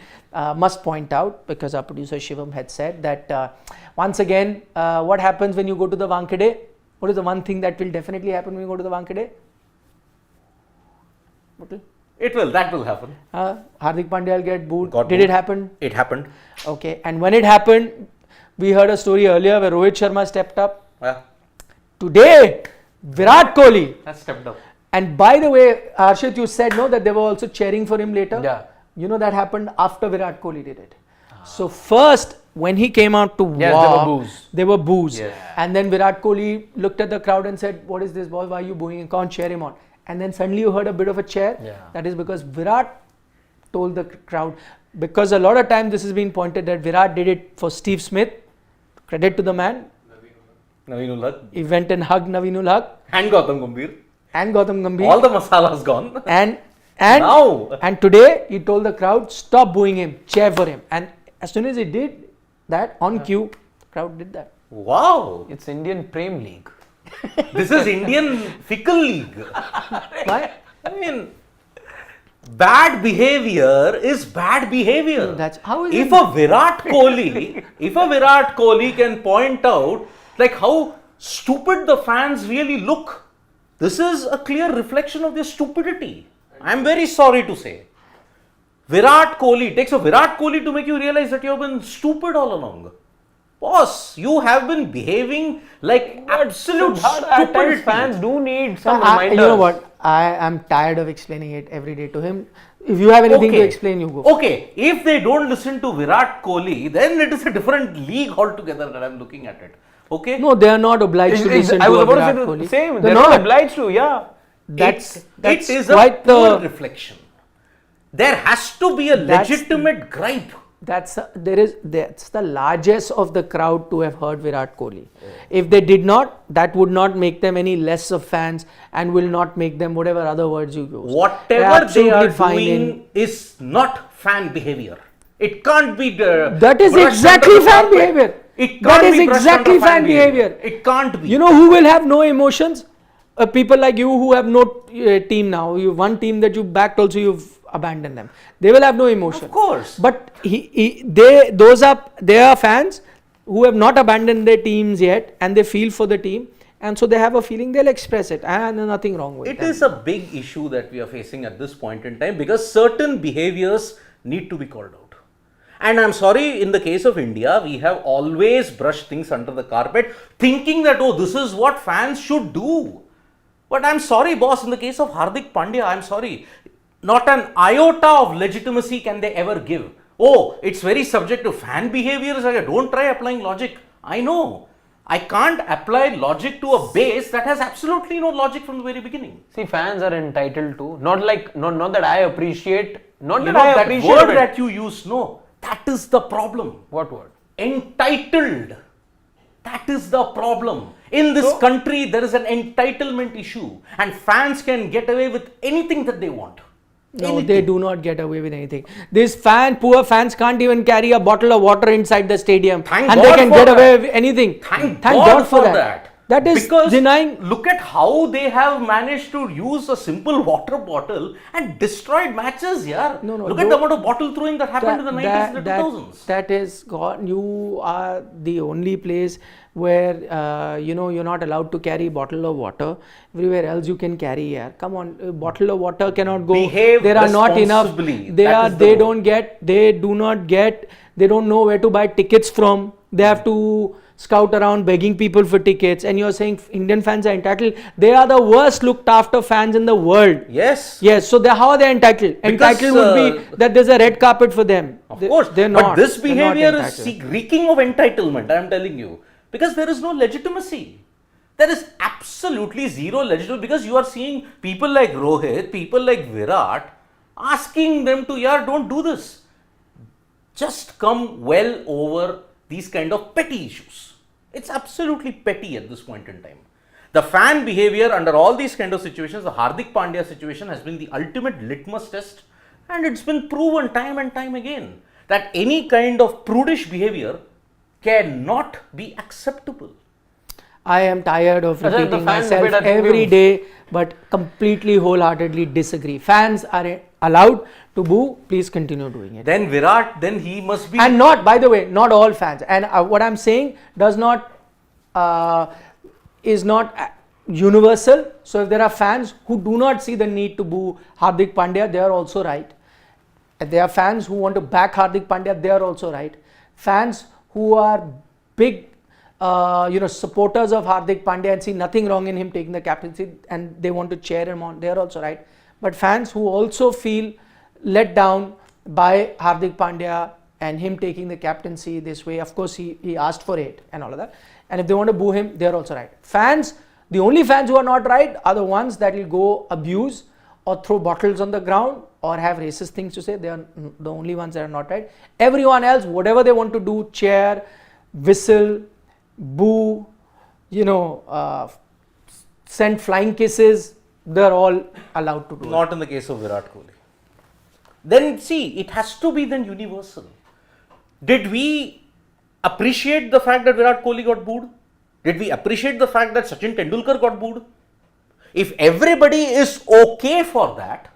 must point out, because our producer Shivam had said that once again, what happens when you go to the Wankhede? What is the one thing that will definitely happen when you go to the Wankhede? What will? That will happen. Hardik Pandya will get booed. Did it happen? It happened. Okay, and when it happened, we heard a story earlier where Rohit Sharma stepped up. Yeah. Today, Virat Kohli has stepped up. And by the way, Harshit, you said no that they were also cheering for him later. Yeah. You know that happened after Virat Kohli did it. So first, when he came out to Yes, walk, there were boos. there were boos. Yes. And then Virat Kohli looked at the crowd and said, "What is this ball? Why are you booing? You can't cheer him on." And then suddenly you heard a bit of a cheer. Yeah. That is because Virat told the crowd. Because a lot of time this has been pointed that Virat did it for Steve Smith. Credit to the man. Naveen ul Haq He went and hugged Naveen ul Haq and Gautam Gambhir. and Gautam Gambhir. All the masala's gone. and Now. and today he told the crowd, stop booing him, cheer for him. And as soon as he did that on cue, the crowd did that. Wow. It's Indian Prem League. This is Indian Fickle League. Why? I mean, bad behavior is bad behavior. That's how is if it? a Virat Kohli can point out like how stupid the fans really look, this is a clear reflection of their stupidity. I'm very sorry to say. Virat Kohli, it takes a Virat Kohli to make you realize that you have been stupid all along. Boss, you have been behaving like absolute At times stupidity. fans do need some You reminders. know what? I am tired of explaining it every day to him. If you have anything to explain, you go. Okay, if they don't listen to Virat Kohli, then it is a different league altogether that I'm looking at it. Okay? No, they are not obliged to listen I to was a about Virat to say Kohli. the same. They're They're not obliged to, yeah. That's it is a quite poor the. reflection. There has to be a That's- legitimate gripe. That's the largest of the crowd to have heard Virat Kohli. If they did not, that would not make them any less of fans and will not make them whatever other words you use. Whatever they absolutely are fine doing is not fan behavior. It can't be. That is brushed exactly under the fan carpet. behavior. It can't That is be brushed exactly under fan behavior. It can't be. You know who will have no emotions? People like you who have no team now. You one team that you backed also you've abandoned them. They will have no emotion. Of course. But they are fans who have not abandoned their teams yet and they feel for the team and so they have a feeling, they'll express it and there's nothing wrong with it. It is a big issue that we are facing at this point in time because certain behaviors need to be called out. And I'm sorry, in the case of India, we have always brushed things under the carpet thinking that, oh, this is what fans should do. But I'm sorry, boss, in the case of Hardik Pandya, I'm sorry, not an iota of legitimacy can they ever give. Oh, it's very subject to fan behaviors. Don't try applying logic. I know. I can't apply logic to a base that has absolutely no logic from the very beginning. See, fans are entitled to, not that I appreciate, not You that know, I that appreciate word it. that you use, no, that is the problem. What word? Entitled. That is the problem. In this country, there is an entitlement issue and fans can get away with anything that they want. No, Anything. they do not get away with anything. Poor fans can't even carry a bottle of water inside the stadium Thank and God they can for get that. away with anything. Thank God for that. That is because denying. Look at how they have managed to use a simple water bottle and destroyed matches here. No, look at the amount of bottle throwing that happened in the 90s and the 2000s. That is gone. You are the only place where you're not allowed to carry bottle of water. Everywhere else you can carry here. Come on, a bottle of water cannot go. Behave there are not enough. responsibly. They That are. is the They word. don't get. They do not get. They don't know where to buy tickets from. They have to scout around begging people for tickets. And you're saying Indian fans are entitled. They are the worst looked after fans in the world. Yes. Yes, so how are they entitled? Because, Entitled would be that there's a red carpet for them. Of course. They're but not. this They're not behavior is entitled. reeking of entitlement, I am telling you. Because there is no legitimacy. There is absolutely zero legitimacy because you are seeing people like Rohit, people like Virat asking them to, yeah, don't do this. Just come well over these kind of petty issues. It's absolutely petty at this point in time. The fan behavior under all these kind of situations, the Hardik Pandya situation has been the ultimate litmus test and it's been proven time and time again that any kind of prudish behavior cannot be acceptable. I am tired of Ajay, the repeating fan myself debate, I think every we've- day, but completely wholeheartedly disagree. Fans are allowed to boo. Please continue doing it. Then Virat, then he must be. And not, by the way, not all fans. And what I'm saying is not universal. So if there are fans who do not see the need to boo Hardik Pandya, they are also right. If there are fans who want to back Hardik Pandya, they are also right. Fans who are big supporters of Hardik Pandya and see nothing wrong in him taking the captaincy and they want to cheer him on, they are also right. But fans who also feel let down by Hardik Pandya and him taking the captaincy this way. Of course, he asked for it and all of that. And if they want to boo him, they're also right. Fans, the only fans who are not right are the ones that will go abuse or throw bottles on the ground or have racist things to say. They are the only ones that are not right. Everyone else, whatever they want to do, cheer, whistle, boo, send flying kisses, they're all allowed to do Not in the case of Virat Kohli. Then see, it has to be then universal. Did we appreciate the fact that Virat Kohli got booed? Did we appreciate the fact that Sachin Tendulkar got booed? If everybody is okay for that,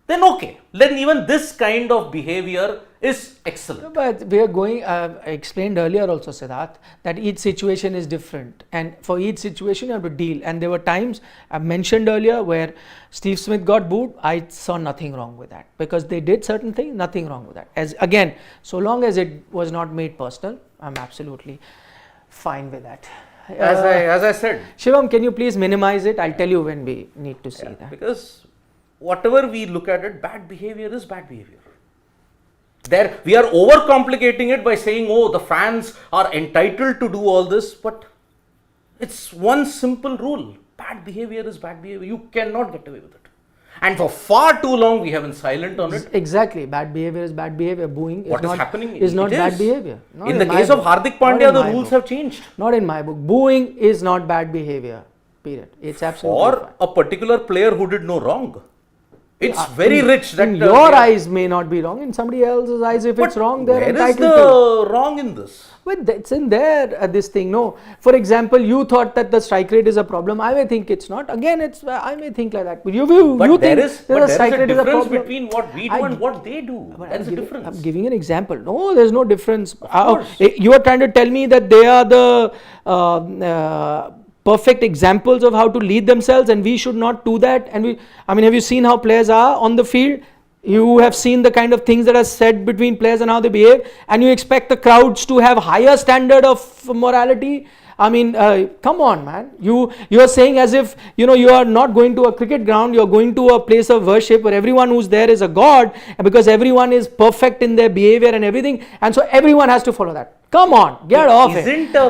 then okay. Then even this kind of behavior is excellent. But we are going, I explained earlier also, Siddharth, that each situation is different. And for each situation, you have to deal. And there were times, I mentioned earlier, where Steve Smith got booed. I saw nothing wrong with that. Because they did certain things, nothing wrong with that. As again, so long as it was not made personal, I'm absolutely fine with that. As I said. Shivam, can you please minimize it? I'll tell you when we need to see that. Because whatever we look at it, bad behavior is bad behavior. There, we are overcomplicating it by saying, oh, the fans are entitled to do all this, but it's one simple rule. Bad behavior is bad behavior. You cannot get away with it. And for far too long, we have been silent on it. Exactly. Bad behavior is bad behavior. Booing what is happening is not bad behavior. In the case of Hardik Pandya, the rules have changed. Not in my book. Booing is not bad behavior. Period. It's absolutely for fine. A particular player who did no wrong. It's very rich. In your eyes may not be wrong. In somebody else's eyes, if it's wrong, they're entitled to. Where is the wrong in this? But it's in there, this thing. No. For example, you thought that the strike rate is a problem. I may think it's not. Again, I may think like that. But you think there is a difference problem between what we do and what they do. There's a difference. I'm giving an example. No, there's no difference. You are trying to tell me that they are the perfect examples of how to lead themselves, and we should not do that. And have you seen how players are on the field? You have seen the kind of things that are said between players and how they behave, and you expect the crowds to have higher standard of morality. Come on, man. You are saying as if you are not going to a cricket ground, you are going to a place of worship where everyone who's there is a god, because everyone is perfect in their behavior and everything, and so everyone has to follow that. Come on, get off it.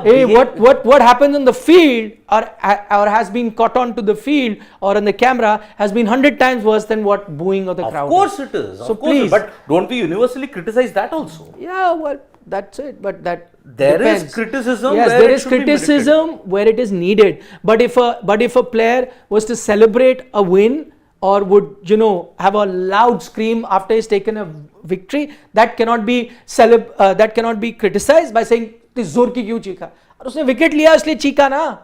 Hey, what happens in the field or has been caught on to the field or on the camera has been 100 times worse than what booing of the crowd. Of course it is. So please, but don't we universally criticize that also? Yeah, well, that's it. But that there depends. Is criticism. Yes, there is criticism where it is needed. But if a player was to celebrate a win, or would have a loud scream after he's taken a victory, that cannot be criticized by saying जोर की क्यों चीखा और उसने wicket लिया इसलिए चीखा ना.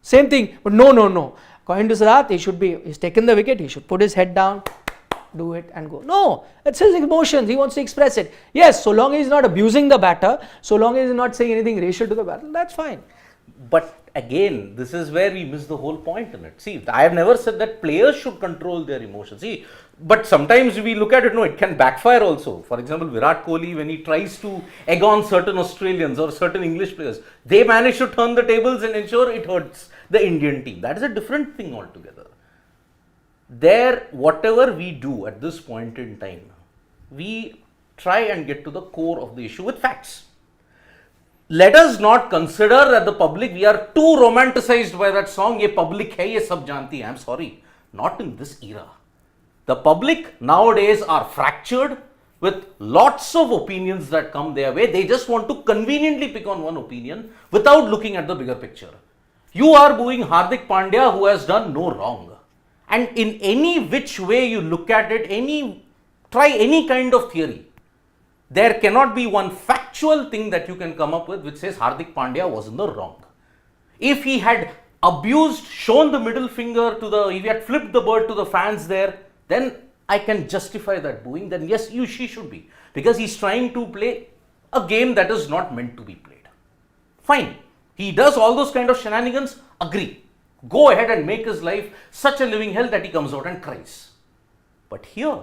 Same thing. But no. According to Siddharth, he's taken the wicket, he should put his head down, do it and go. No, it's his emotions, he wants to express it. Yes, so long as he's not abusing the batter, so long as he's not saying anything racial to the batter, that's fine. But again, this is where we miss the whole point in it. See, I have never said that players should control their emotions. See, but sometimes we look at it, it can backfire also. For example, Virat Kohli, when he tries to egg on certain Australians or certain English players, they manage to turn the tables and ensure it hurts the Indian team. That is a different thing altogether. Whatever we do at this point in time, we try and get to the core of the issue with facts. Let us not consider that the public, we are too romanticized by that song, ye public hai, ye sab janti hai. I'm sorry, not in this era. The public nowadays are fractured with lots of opinions that come their way. They just want to conveniently pick on one opinion without looking at the bigger picture. You are booing Hardik Pandya, who has done no wrong. And in any which way you look at it, try any kind of theory, there cannot be one factual thing that you can come up with which says Hardik Pandya was in the wrong. If he had abused, shown the middle finger if he had flipped the bird to the fans there, then I can justify that booing. Then yes, she should be. Because he's trying to play a game that is not meant to be played. Fine. He does all those kind of shenanigans, agree. Go ahead and make his life such a living hell that he comes out and cries. But here,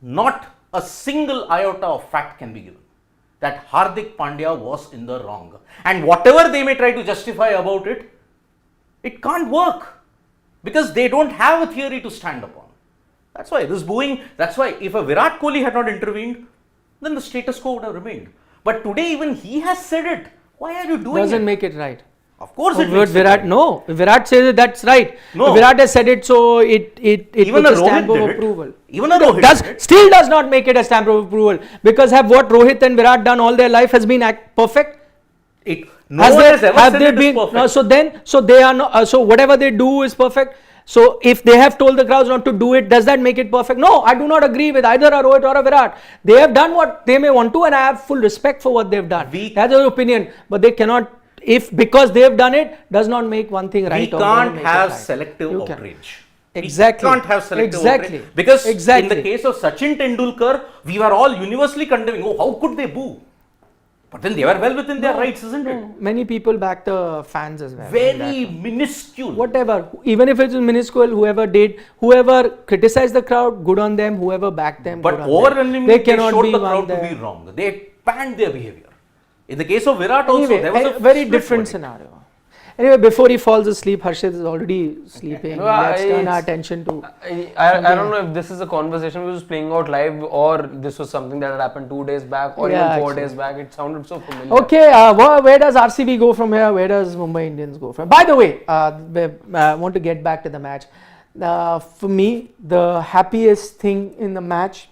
not a single iota of fact can be given that Hardik Pandya was in the wrong. And whatever they may try to justify about it, it can't work because they don't have a theory to stand upon. That's why this booing, that's why if a Virat Kohli had not intervened, then the status quo would have remained. But today even he has said it. Why are you doing Doesn't it? make it right. Of course it But makes it Virat, right. no. Virat says that that's right. No. Virat has said it, so it Even puts a a stamp Rohit of did it. approval. Even a Rohit did it. Still does not make it a stamp of approval, because have what Rohit and Virat done all their life has been perfect? No one has ever said it is perfect. No, so they are not, so whatever they do is perfect. So if they have told the crowds not to do it, does that make it perfect? No, I do not agree with either a Rohit or a Virat. They have done what they may want to, and I have full respect for what they've done. That's their opinion, but they cannot, because they have done it, does not make one thing right. We can't have selective outrage. Exactly. We can't have selective outrage. Because in the case of Sachin Tendulkar, we were all universally condemning, oh, how could they boo? But then they were well within their rights, isn't it? Many people back the fans as well. Very minuscule. Whatever, even if it's minuscule, whoever criticized the crowd, good on them. Whoever backed them, But good on overwhelmingly, them. they showed the crowd to be wrong. They panned their behavior. In the case of Virat also, Anyway, there was a very split different verdict. scenario. Anyway, before he falls asleep, Harshit is already sleeping. No, Let's turn our attention to. I don't know if this is a conversation which was playing out live, or this was something that had happened 2 days back, or even 4 days back. It sounded so familiar. Okay, where does RCB go from here? Where does Mumbai Indians go from? By the way, I want to get back to the match. For me, the happiest thing in the match,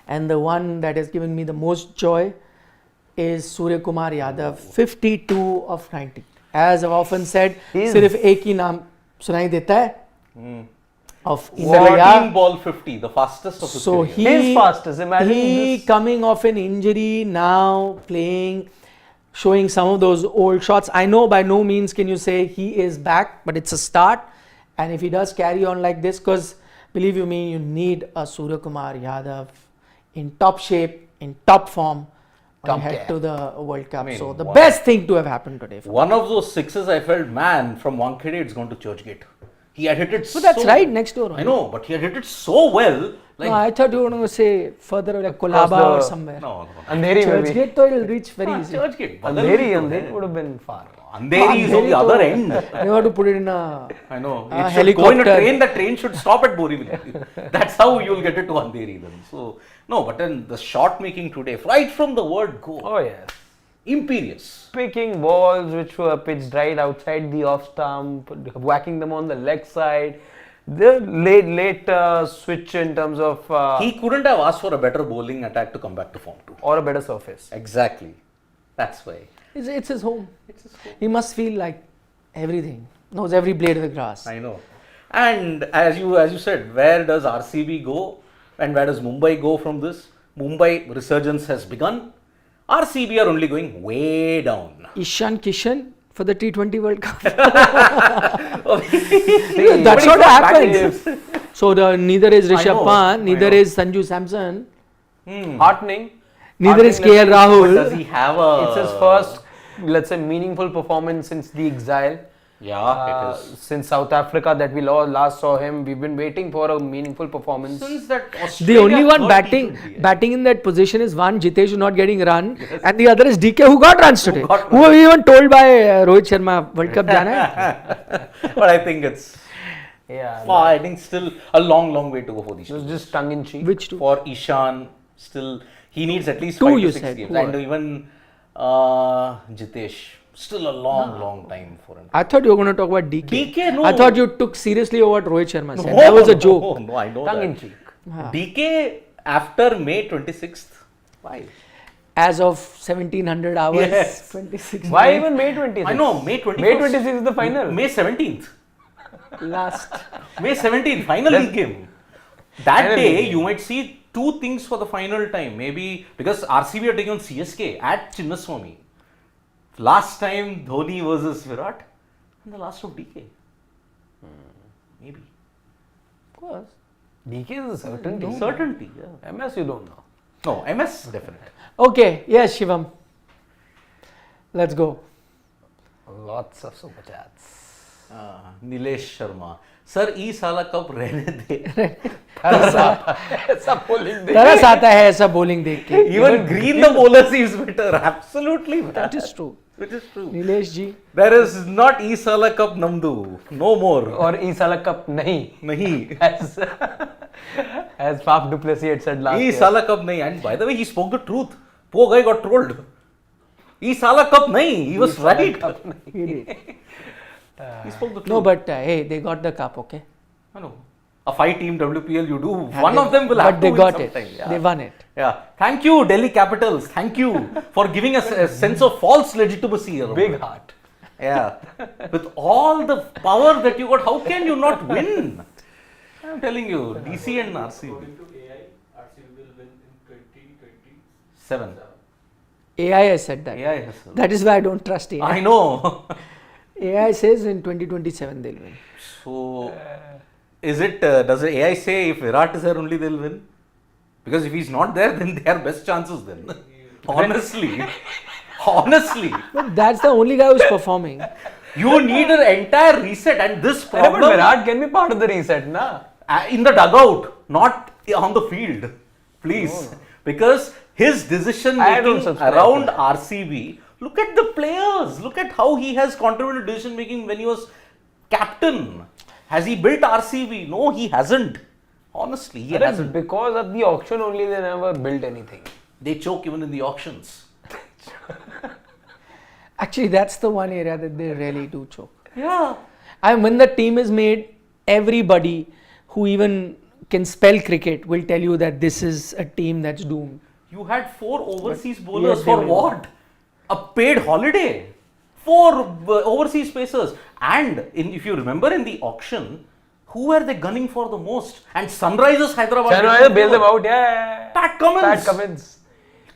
and the one that has given me the most joy, is Suryakumar Yadav, 52 of 90. As I've often said, सिर्फ एक ही नाम सुनाई देता है of India. 14 ball 50, the fastest of his So career. His fastest, imagine he this. coming off an injury, now playing, showing some of those old shots. I know by no means can you say he is back, but it's a start. And if he does carry on like this, because believe you me, you need a Suryakumar Yadav in top shape, in top form, when you head to the World Cup. So the best thing to have happened today. One of those sixes, I felt, man, from Wankhede it's gone to Churchgate. He had hit it so... that's right, next door only. I know, but he had hit it so well. Like, No, I thought you were going to say further like Kolaba or somewhere. no. Andheri maybe. Churchgate, though, it'll reach very easy. Churchgate. Andheri would have been far. Andheri is on the other end. You have to put it in a. I know. A It should go in a helicopter. train. The train should stop at Borivali. That's how you'll get it to Andheri then. So, no, but then the shot making today, right from the word go, Oh yes. imperious. Picking balls which were pitched right outside the off stump, whacking them on the leg side. The late switch in terms of He couldn't have asked for a better bowling attack to come back to form too. or a better surface. Exactly. That's why. It's his home. He must feel like everything. Knows every blade of the grass. I know. And as you said, where does RCB go and where does Mumbai go from this? Mumbai resurgence has begun. RCB are only going way down. Ishan Kishan for the T20 World Cup. See, That's what happens. back So neither is I Rishabh know, Pant, I neither know. is Sanju Samson, heartening. neither is Heartening, KL let's see, But does Rahul. he have a... It's his first, let's say, meaningful performance since the exile. Yeah, it is. Since South Africa that we last saw him, we've been waiting for a meaningful performance. Since that The Australia only one third batting T20, batting in that position is one, Jitesh who not getting run, and the other is DK who got runs today. got Who were even told by Rohit Sharma, World Cup jana hai. But I think it's Yeah, far. I think still a long way to go for these it was two. just tongue in cheek. Which two? For Ishan, still he needs at least Two 5 you to 6 said, games, who and are? even Jitesh, still a long time for him. I thought you were going to talk about DK. DK, no. I thought you took seriously what Rohit Sharma said. That was a joke. No, I know Tongue that. in cheek. DK after May 26th. Why? As of 1700 hours, Yes. 26 Why even May 26th? I know, May 21st. May 26th is the final. May 17th. last. May 17th, final league game. That Final day, league game. you might see two things for the final time. Maybe because RCB are taking on CSK at Chinnaswamy. Last time, Dhoni versus Virat. And the last of DK. Maybe. Of course. DK is a certainty. Certainty, yeah. MS you don't know. No, MS, definite. Okay, yes, Shivam. Let's go. Lots of super chats. Nilesh Sharma. Sir, ई साला कब रहने दे. ऐसा bowling तरस आता है ऐसा bowling देख के. Even Green the bowler seems better. Absolutely better. That is true. Which is true. Nilesh ji. There is not E Sala Cup Namdu. No more. और ई साला कप नहीं. Nahi. ऐसा As Faf du Plessis had said last He year. Sala Cup nahi. And by the way, he spoke the truth. Poor guy got trolled. He Sala Cup nahi. He was right. He did. He spoke the truth. No, but hey, they got the cup, okay? I know. A 5-team WPL you do. Yeah, One of them will have to But they win got sometime. it. Yeah. They won it. Yeah. Thank you, Delhi Capitals. Thank you for giving us a sense of false legitimacy here. Big heart. Yeah. With all the power that you got, how can you not win? I'm telling you, DC and RCB. According to AI, RCB will win in 2027. 7. AI has said that. AI has. That is why I don't trust AI. I know. AI says in 2027 they'll win. So, is it, does the AI say if Virat is there only they'll win? Because if he's not there, then they are best chances then. Honestly. Honestly. But that's the only guy who's performing. You need an entire reset and this But problem Virat can be part of the reset, na? in the dugout, not on the field. Please. Because his decision I don't making subscribe to around that. RCB, look at the players. Look at how he has contributed decision making when he was captain. Has he built RCB? No, he hasn't. Honestly, he hasn't. Because at the auction only they never built anything. They choke even in the auctions. Actually, that's the one area that they really do choke. Yeah. And when the team is made, everybody who even can spell cricket will tell you that this is a team that's doomed. You had 4 overseas bowlers yes, they for will. what? A paid holiday. 4 overseas pacers. And if you remember in the auction, who were they gunning for the most? And Sunrisers Hyderabad. Chennai bailed them out, yeah. Pat Cummins. Pat Cummins.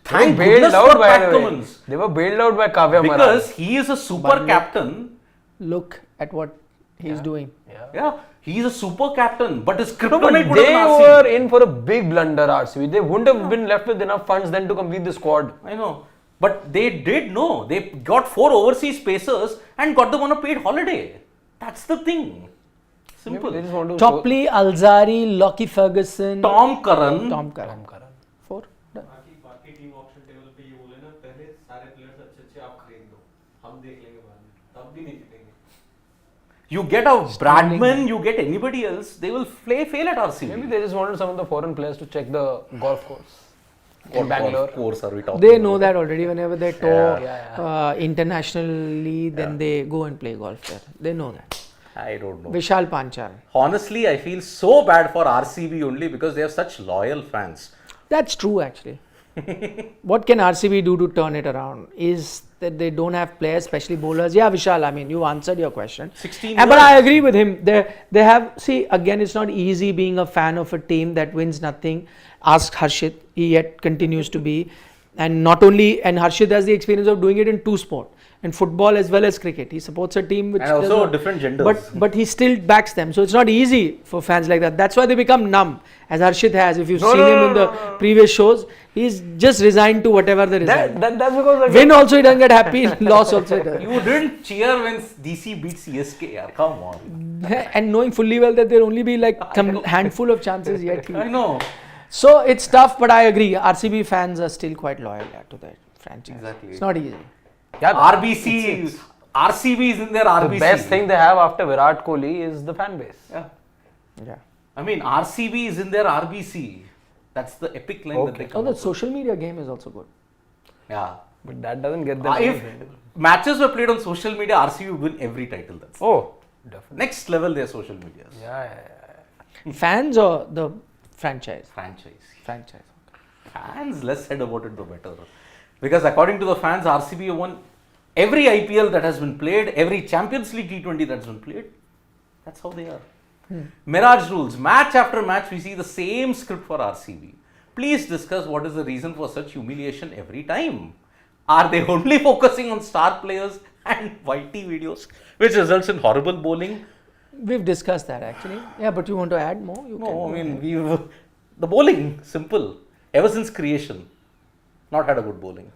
Thank They were bailed goodness out for by Pat the way. Cummins. They were bailed out by Kavya Maran. Because he is a super captain. Look at what he's doing. Yeah, he is a super captain. But his No, kryptonite but would they have were been RCB. in for a big blunder, RCB. They wouldn't have been left with enough funds then to complete the squad. I know. But they did know. They got 4 overseas pacers and got them on a paid holiday. That's the thing. Simple. They just want to Topley, Alzari, Lockie Ferguson, Tom Curran. Tom Curran. 4. Done. बाकी team auction table पे ये बोले ना पहले सारे players अच्छे आप खरीद लो हम देख लेंगे बाद में तब भी नहीं जीतेंगे. You get a Bradman, you get anybody else, they will fail at RCB. Maybe they just wanted some of the foreign players to check the golf course in Bangalore. Of course, are we talking They about? know that already. Whenever they tour Yeah. internationally, then they go and play golf there. They know that. I don't know. Vishal Panchal. Honestly, I feel so bad for RCB only because they have such loyal fans. That's true, actually. What can RCB do to turn it around? Is that they don't have players, especially bowlers. Yeah, Vishal, I mean, you answered your question. 16 But years. I agree with him. They have, see, again, it's not easy being a fan of a team that wins nothing. Ask Harshit, he yet continues to be. And not only, and Harshit has the experience of doing it in 2 sports, in football as well as cricket. He supports a team which And also does not- different genders. But he still backs them. So it's not easy for fans like that. That's why they become numb, as Harshit has. If you've seen him in the previous shows, he's just resigned to whatever they resign. That's because Win also he doesn't get happy, loss also he doesn't. You didn't cheer when DC beat CSK. yaar. Come on. And knowing fully well that there'll only be like some handful of chances yet. I know. So it's tough, but I agree. RCB fans are still quite loyal to their franchise. Exactly. It's not easy. yeah, RBC, RCB is in their the RBC. best thing they have after Virat Kohli is the fan base. Yeah. Yeah. I mean, RCB is in their RBC. That's the epic line that they Okay. come Oh, up the social media game is also good. with. Yeah. But that doesn't get them. If anything. matches were played on social media, RCB would win every title. That's Oh, definitely. next level their social medias. Yeah. Fans or the franchise? Franchise. Franchise. Fans, less said about it, the better. Because according to the fans, RCB have won every IPL that has been played, every Champions League T20 that's been played. That's how they are. Mirage rules. Match after match, we see the same script for RCB. Please discuss what is the reason for such humiliation every time. Are they only focusing on star players and YT videos, which results in horrible bowling? We've discussed that actually. Yeah, but you want to add more? You No, I mean, the bowling, simple. Ever since creation, not had a good bowling.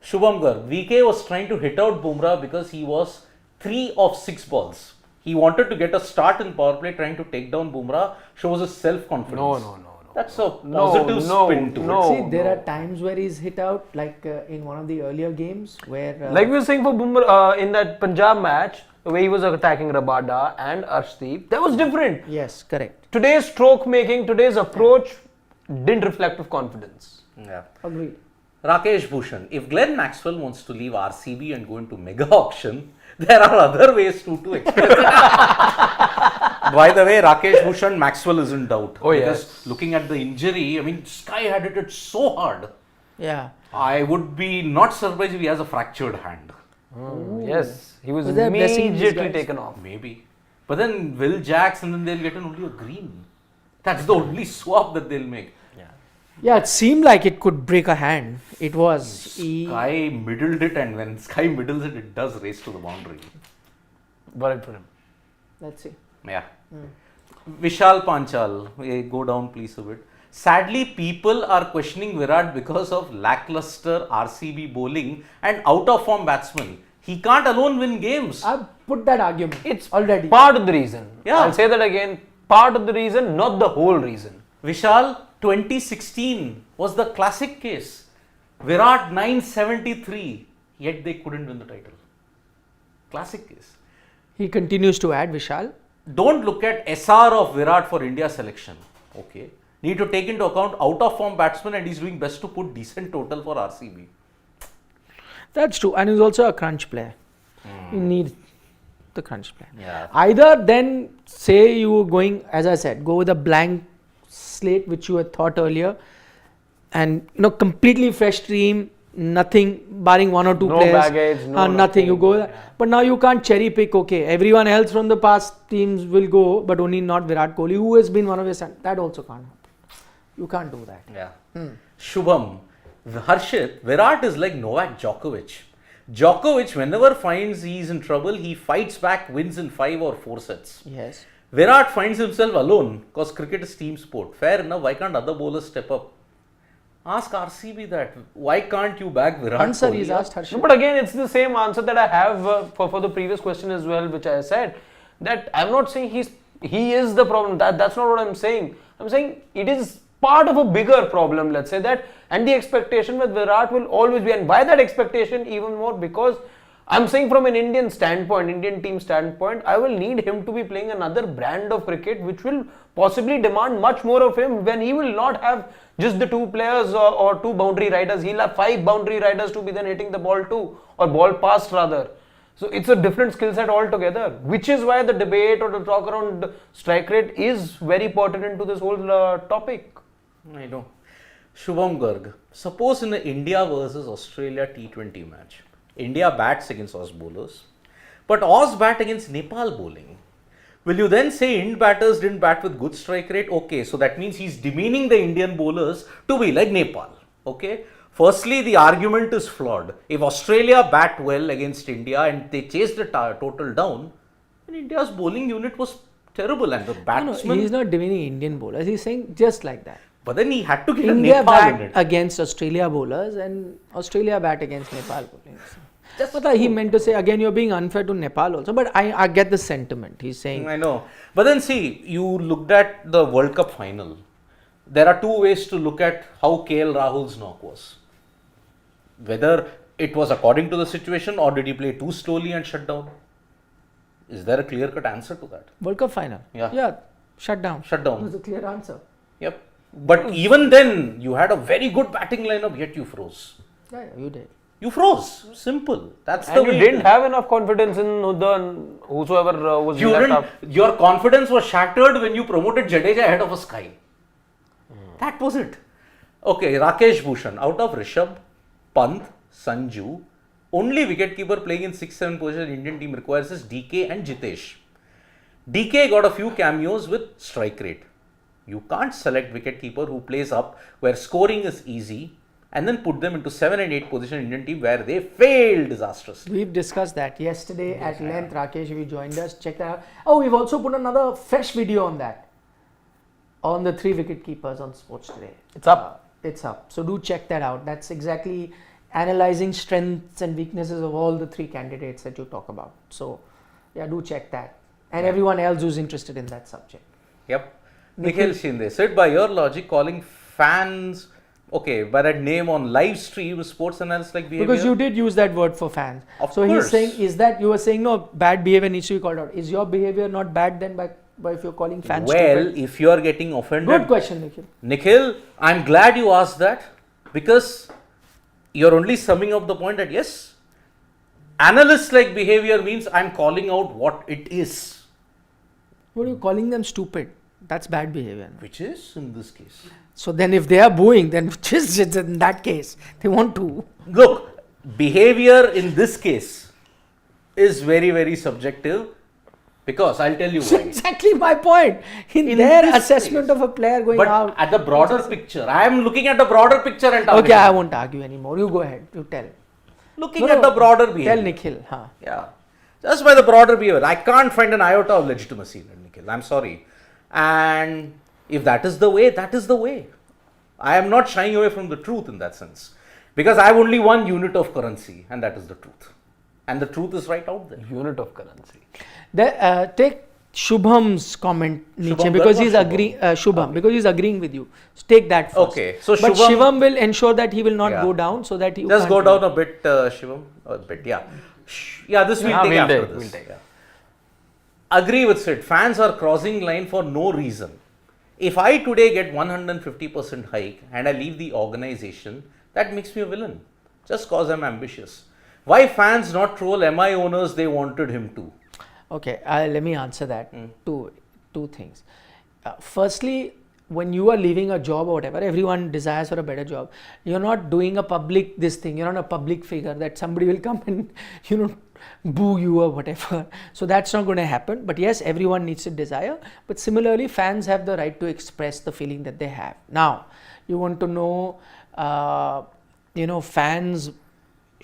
Shubham Gar, VK was trying to hit out Bumrah because he was 3 of 6 balls. He wanted to get a start in power play, trying to take down Bumrah, shows his self-confidence. No. That's a positive spin to it. See, there are times where he's hit out, like in one of the earlier games where. Like we were saying for Bumrah in that Punjab match, the way he was attacking Rabada and Arshdeep, that was different. Yes, correct. Today's stroke making, today's approach didn't reflect with confidence. Yeah. Agreed. Rakesh Bhushan, if Glenn Maxwell wants to leave RCB and go into mega auction, there are other ways to express it. By the way, Rakesh Bhushan, Maxwell is in doubt. Oh, because yes. looking at the injury, I mean, Sky had hit it so hard. Yeah. I would be not surprised if he has a fractured hand. Yes, he was Was there a blessing in immediately disguise? taken off. Maybe. But then Will Jacks and then they'll get only a green. That's the only swap that they'll make. Yeah, it seemed like it could break a hand. It was. Sky middled it, and when Sky middles it, it does race to the boundary. Worried for him. Let's see. Yeah. Vishal Panchal, go down please a bit. Sadly, people are questioning Virat because of lackluster RCB bowling and out of form batsmen. He can't alone win games. I've put that argument. It's already. part of the reason. Yeah. I'll say that again. Part of the reason, not the whole reason. Vishal, 2016 was the classic case. Virat 973, yet they couldn't win the title. Classic case. He continues to add, Vishal. Don't look at SR of Virat for India selection. Okay. Need to take into account out of form batsman, and he's doing best to put decent total for RCB. That's true. And he's also a crunch player. You need the crunch player. Yeah. Either then say you were going, as I said, go with a blank slate which you had thought earlier, and completely fresh team, nothing barring one or two No players, baggage, no nothing. You nothing. go, but now you can't cherry pick. Okay, everyone else from the past teams will go, but only not Virat Kohli, who has been one of his. That also can't happen. You can't do that. Yeah. Shubham, Harshit, Virat is like Novak Djokovic. Djokovic, whenever finds he's in trouble, he fights back, wins in 5 or 4 sets. Yes. Virat finds himself alone because cricket is team sport. Fair enough. Why can't other bowlers step up? Ask RCB that. Why can't you back Virat Answer Kohli? is asked No, Harshit. but again, it's the same answer that I have for the previous question as well, which I said that I'm not saying he is the problem. That's not what I'm saying. I'm saying it is part of a bigger problem. Let's say that, and the expectation with Virat will always be. And why that expectation even more? Because I'm saying from an Indian standpoint, Indian team standpoint, I will need him to be playing another brand of cricket, which will possibly demand much more of him when he will not have just the 2 players or 2 boundary riders. He'll have 5 boundary riders to be then hitting the ball too, or ball past rather. So it's a different skill set altogether, which is why the debate or the talk around strike rate is very pertinent to this whole topic. I know. Shubham Garg, suppose in the India versus Australia T20 match, India bats against Aus bowlers, but Aus bat against Nepal bowling. Will you then say Ind batters didn't bat with good strike rate? Okay, so that means he's demeaning the Indian bowlers to be like Nepal. Okay. Firstly, the argument is flawed. If Australia bat well against India and they chased the total down, then India's bowling unit was terrible, and the batsmen. He's not demeaning Indian bowlers. He's saying just like that. But then he had to get India a Nepal bat unit. against Australia bowlers and Australia bat against Nepal bowlers. But he meant to say, again, you're being unfair to Nepal also. But I get the sentiment. He's saying. I know. But then see, you looked at the World Cup final. There are 2 ways to look at how KL Rahul's knock was. Whether it was according to the situation or did he play too slowly and shut down? Is there a clear-cut answer to that? World Cup final. Yeah. Shut down. Shut down. That's a clear answer. Yep. But even then, you had a very good batting lineup, yet you froze. Yeah, you did. You froze. Simple. That's the And way you it didn't is. have enough confidence in whosoever was You left didn't, up. your confidence was shattered when you promoted Jadeja ahead of a Sky. That was it. Okay, Rakesh Bhushan. Out of Rishabh, Pant, Sanju, only wicketkeeper playing in 6-7 position Indian team requires is DK and Jitesh. DK got a few cameos with strike rate. You can't select wicketkeeper who plays up where scoring is easy and then put them into 7 and 8 position Indian team where they failed disastrously. We've discussed that yesterday at length. Rakesh, if you joined us, check that out. Oh, we've also put another fresh video on that. On the 3 wicket keepers on Sports Today. It's up. It's up. So do check that out. That's exactly analyzing strengths and weaknesses of all the 3 candidates that you talk about. So yeah, do check that. And everyone else who's interested in that subject. Yep. Nikhil Shinde, said by your logic, calling fans okay, by that name on live stream, sports analysts like behavior. Because you did use that word for fans. Of so course. he's saying, is that you were saying no, bad behavior needs to be called out. Is your behavior not bad then by if you're calling fans Well, stupid? if you are getting offended. Good question, Nikhil. Nikhil, I'm glad you asked that, because you're only summing up the point that yes, analysts like behavior means I'm calling out what it is. What are you calling them stupid? That's bad behavior. Which is in this case. So then if they are booing, then which is in that case, they want to. Look, behavior in this case is very, very subjective, because I'll tell you why. Exactly my point. In their this assessment case. of a player going But out. at the broader picture, I am looking at the broader picture and Okay, targeting. I won't argue anymore. You go ahead. You tell. Looking at the broader behavior. Tell Nikhil. Huh? Yeah. Just by the broader behavior. I can't find an iota of legitimacy in it, Nikhil. I'm sorry. And if that is the way, that is the way. I am not shying away from the truth in that sense. Because I have only one unit of currency, and that is the truth. And the truth is right out there. Unit of currency. Take Shubham's comment, Niche, Shubham because Garg or he's Shubham? agreeing. Shubham, because he's agreeing with you. So take that first. Okay, so but Shubham- Shivam will ensure that he will not Yeah. go down, so that you Just can't go win. down a bit, Shivam. A bit, yeah. Yeah, this we'll take after this. We'll take. Yeah. Agree with Sid. Fans are crossing line for no reason. If I today get 150% hike and I leave the organization, that makes me a villain. Just cause I'm ambitious. Why fans not troll MI owners they wanted him to? Okay, let me answer that. Two things. Firstly, when you are leaving a job or whatever, everyone desires for a better job. You're not doing a public this thing. You're not a public figure that somebody will come and boo you or whatever. So that's not going to happen. But yes, everyone needs a desire. But similarly, fans have the right to express the feeling that they have. Now, you want to know, fans,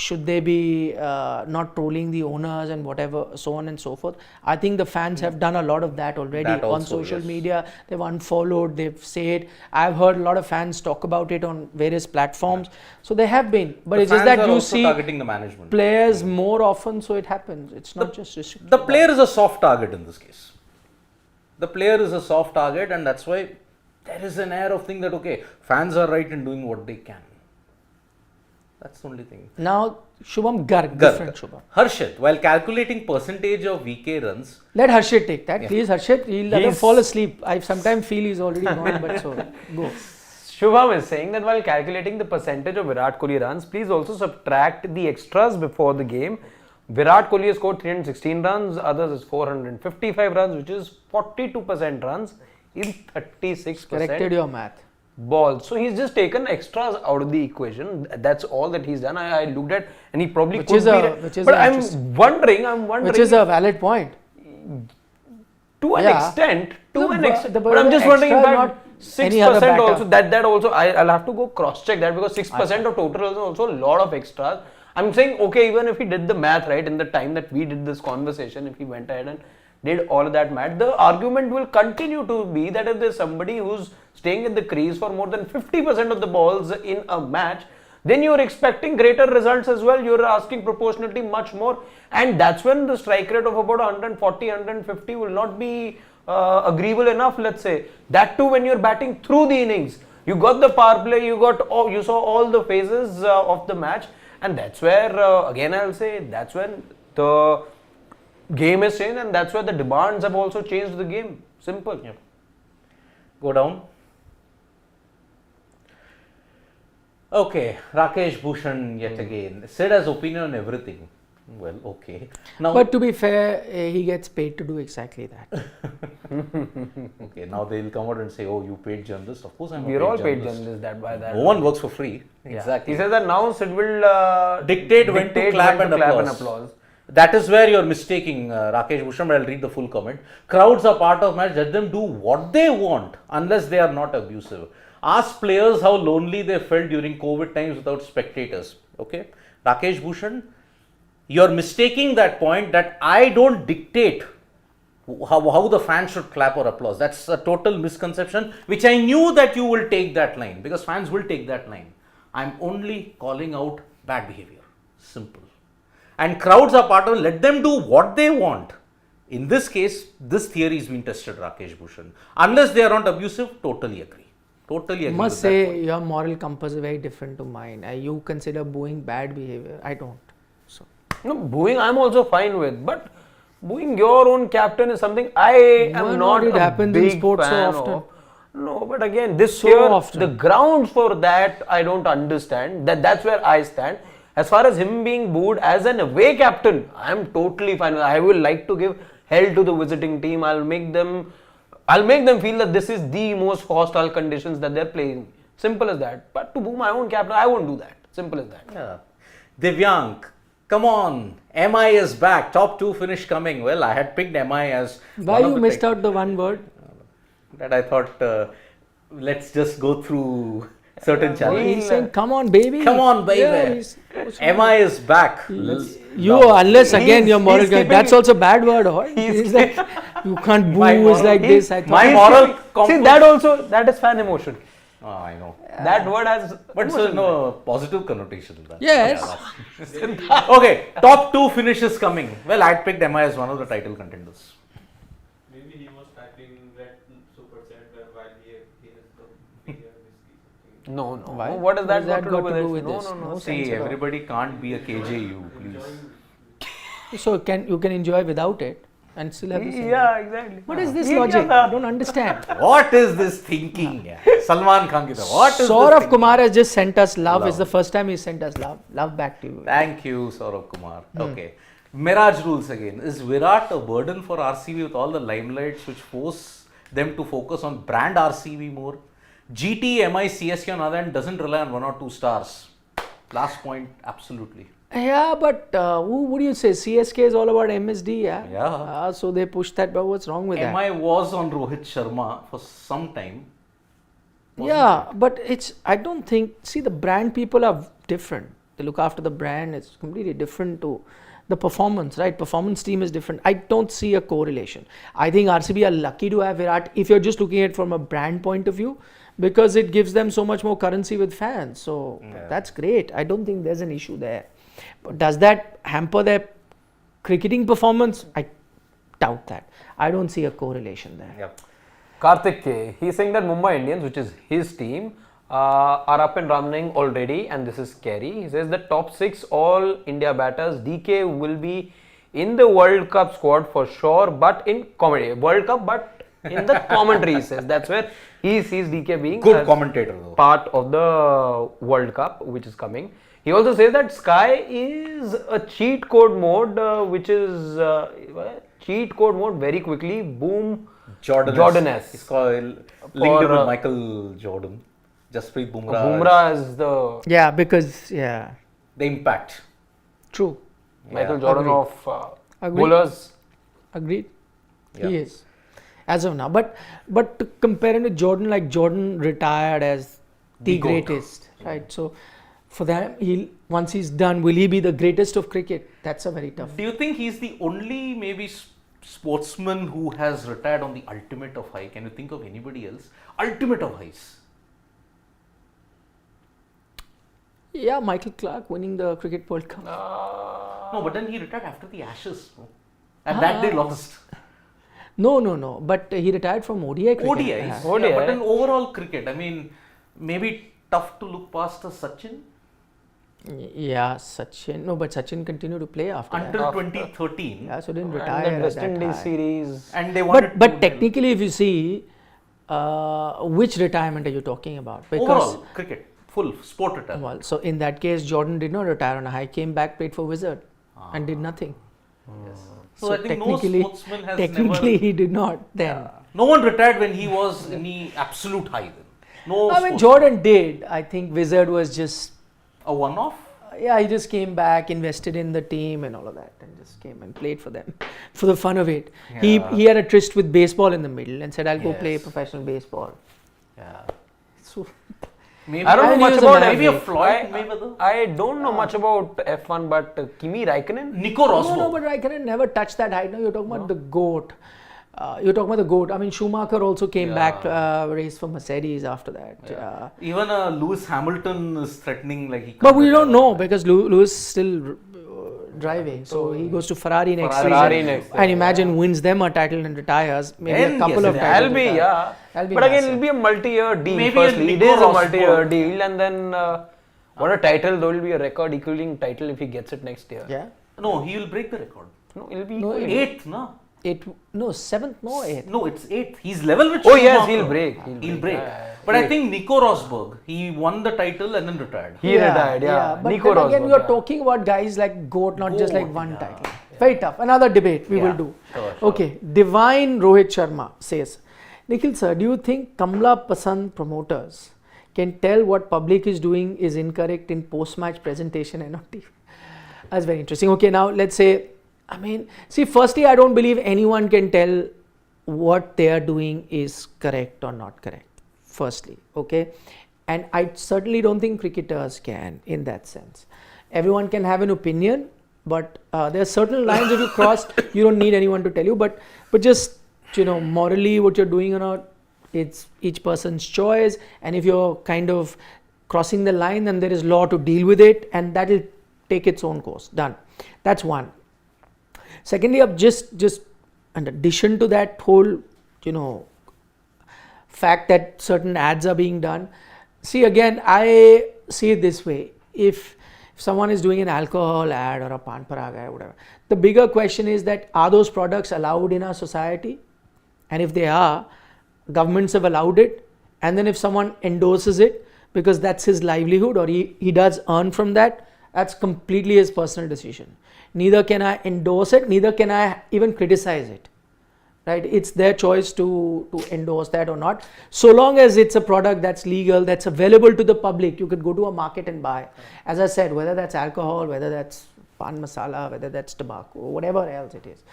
should they be not trolling the owners and whatever, so on and so forth. I think the fans have done a lot of that already That on also, social yes. media. They've unfollowed, they've said. I've heard a lot of fans talk about it on various platforms. So they have been. But The it's just fans that are you also see targeting the management. players more often, so it happens. It's not just restricted. The player is a soft target in this case. The player is a soft target, and that's why there is an air of thing that, okay, fans are right in doing what they can. That's the only thing. Now, Shubham Garg, different Shubham. Harshit, while calculating percentage of VK runs, Let Harshit take that. Yeah. Please, Harshit, he'll let him fall asleep. I sometimes feel he's already gone, but so go. Shubham is saying that while calculating the percentage of Virat Kohli runs, please also subtract the extras before the game. Virat Kohli has scored 316 runs, others is 455 runs, which is 42% runs in 36% Corrected your math. balls. So he's just taken extras out of the equation. That's all that he's done. I looked at, and he probably Which could is be. which is but a I'm interesting- wondering. Which is a valid point. To an Yeah. extent, No, but but I'm just extra wondering if not any 6% other batter. also, that also, I'll have to go cross check that, because 6% of total is also a lot of extras. I'm saying, okay, even if he did the math right in the time that we did this conversation, if he went ahead and did all of that math, the argument will continue to be that if there's somebody who's staying in the crease for more than 50% of the balls in a match, then you're expecting greater results as well. You're asking proportionately much more, and that's when the strike rate of about 140, 150 will not be agreeable enough, let's say. That too when you're batting through the innings. You got the power play, you saw all the phases of the match, and that's where, again I'll say, that's when the game has changed, and that's where the demands have also changed the game. Simple. Yep. Go down. Okay, Rakesh Bhushan yet again. Sid has opinion on everything. Well, okay. Now, But to be fair, he gets paid to do exactly that. okay, now they'll come out and say, oh, you paid journalist. Of course, I'm a We're all paid journalist. journalists that by that. No one works for free. Yeah. Exactly. He says that now Sid will Dictate when to clap and applause. applause. That is where you're mistaking Rakesh Bhushan, but I'll read the full comment. Crowds are part of match. Let them do what they want unless they are not abusive. Ask players how lonely they felt during COVID times without spectators. Okay, Rakesh Bhushan, you're mistaking that point that I don't dictate how the fans should clap or applause. That's a total misconception, which I knew that you will take that line, because fans will take that line. I'm only calling out bad behavior. Simple. And crowds are part of it. Let them do what they want. In this case, this theory is being tested, Rakesh Bhushan. Unless they are not abusive, totally agree. Totally agree Must with that point. say your moral compass is very different to mine. You consider booing bad behavior. I don't. So No, booing I'm also fine with, but booing your own captain is something I Why am not? not It a happens in big sports so fan often. of. No, but again, this So year often. the grounds for that I don't understand. That's where I stand. As far as him being booed as an away captain, I am totally fine with. I will like to give hell to the visiting team. I'll make them feel that this is the most hostile conditions that they're playing. Simple as that. But to boo my own captain, I won't do that. Simple as that. Yeah. Divyank, come on. MI is back. Top 2 finish coming. Well, I had picked MI as why one of you the missed out the one word? that I thought, let's just go through certain challenges. He's saying, "Come on, baby." Come on, baby. Yeah, what's wrong? MI is back. You unless again your moral he's keeping that's it- also bad word. Or he's like you can't boo. My Is moral- like this. I my thought. moral See, compass. that is fan emotion. Oh, I know. That word has. But so no positive connotation in that. Yes. Okay, top 2 finishes coming. Well, I picked MI as one of the title contenders. Maybe he was typing that super chat while he has the video this No. Why? What does that got to got do with it? this? No. See, sense at all. everybody can't be a KJU, please. So you can enjoy without it and still have the same. Yeah, exactly. What is this Yeah, logic? yeah. I don't understand. What is this thinking? Salman Khan ki tarah. What is this Saurav thinking? Kumar has just sent us love. Love. It's the first time he sent us love. Love back to you. Thank you, Saurav Kumar. Okay. Mirage rules again. Is Virat a burden for RCB with all the limelights which force them to focus on brand RCB more? GT, MI, CSK on other end doesn't rely on 1 or 2 stars. Last point, absolutely. Yeah, but who would you say? CSK is all about MSD, yeah? Yeah. So they push that, but what's wrong with that? MI was on Rohit Sharma for some time. Yeah, but I don't think, see, the brand people are different. They look after the brand, it's completely different to the performance, right? Performance team is different. I don't see a correlation. I think RCB are lucky to have Virat if you're just looking at it from a brand point of view, because it gives them so much more currency with fans. So that's great. I don't think there's an issue there. But does that hamper their cricketing performance? I doubt that. I don't see a correlation there. Yep. Karthik K, he's saying that Mumbai Indians, which is his team, are up and running already, and this is scary. He says the top 6 all India batters, DK will be in the World Cup squad for sure, but in World Cup, but in the commentary, he says. That's where he sees DK being Good as commentator though. part of the World Cup, which is coming. He also says that Sky is a cheat code mode, which is cheat code mode very quickly. Boom. Jordan-esque. It's called linked in with Michael Jordan. Jasprit Bumrah. Bumrah is the Yeah, because, yeah, The impact. true. Michael Jordan agreed. of Agreed. bowlers. Agreed. Yeah. He is. As of now. But to compare him to Jordan, like Jordan retired as the GOAT. greatest, right? So for that, once he's done, will he be the greatest of cricket? That's a very tough. Do you think he's the only maybe sportsman who has retired on the ultimate of high? Can you think of anybody else? Ultimate of highs. Yeah, Michael Clark winning the Cricket World Cup. No, but then he retired after the Ashes. No? And that they lost. No. But he retired from ODI cricket. ODIs. Yeah. ODI. Yeah, but in overall cricket, I mean, maybe tough to look past a Sachin Yeah, Sachin. No, but Sachin continued to play after until that. 2013. Yeah, so didn't And retire. then at West that Indies high. series. And they wanted But to technically, if you see, which retirement are you talking about? overall cricket, full sport retirement. Well, so in that case, Jordan did not retire on a high, came back, played for Wizard, and did nothing. So, I think no sportsman has technically never. he did not then. No one retired when he was in the absolute high. Then. No. I mean, sportsman. Jordan did. I think Wizard was just, A one-off. yeah, he just came back, invested in the team and all of that, and just came and played for them for the fun of it. Yeah. He had a tryst with baseball in the middle and said, "I'll go play Yes. professional baseball." Yeah. So Maybe I don't know And he much was a about man. maybe a F1. Floyd Mayweather. I don't know much about F1, but Kimi Raikkonen. Nico Rosberg. no, but Raikkonen never touched that height. No, you're talking about the GOAT. You're talking about the GOAT. I mean, Schumacher also came back, raced for Mercedes after that. Even Lewis Hamilton is threatening like he. But can't we don't retire. know because Lewis still driving. So he goes to Ferrari next Ferrari season. next And imagine wins them a title and retires. Maybe Then a couple yes, of that'll titles. That'll be, retires. yeah. That'll be But again, massive. it'll be a multi-year deal. Maybe Firstly, a it is a Nico multi-year Rosberg. deal, and then what a title! There will be a record-equaling title if he gets it next year. Yeah. No, he will break the record. No, it'll be. No, equal. Eighth, no? Seventh, no, eighth. No, it's eighth. He's level with Oh, yes, Schumacher. he'll break. He'll break. Yeah, But I think Nico Rosberg, he won the title and then retired. He retired, yeah. But Nico then again, Rosberg, we are yeah. talking about guys like GOAT, not just like GOAT, one yeah. title. Very tough. Another debate we Yeah, will do. sure. Okay. Divine Rohit Sharma says, Nikhil sir, do you think Kamla Pasand promoters can tell what public is doing is incorrect in post-match presentation and on TV? That's very interesting. Okay, now let's say, firstly, I don't believe anyone can tell what they are doing is correct or not correct. Firstly, okay, and I certainly don't think cricketers can in that sense. Everyone can have an opinion, but there are certain lines if you cross, you don't need anyone to tell you. But just morally, what you're doing or not, it's each person's choice. And if you're kind of crossing the line, then there is law to deal with it, and that will take its own course. Done. That's one. Secondly, just in addition to that whole, fact that certain ads are being done. See, again, I see it this way. If someone is doing an alcohol ad or a pan parag ad, whatever, the bigger question is that are those products allowed in our society? And if they are, governments have allowed it. And then if someone endorses it because that's his livelihood or he does earn from that, that's completely his personal decision. Neither can I endorse it, neither can I even criticize it. Right? It's their choice to endorse that or not. So long as it's a product that's legal, that's available to the public, you could go to a market and buy. As I said, whether that's alcohol, whether that's pan masala, whether that's tobacco, whatever else it is.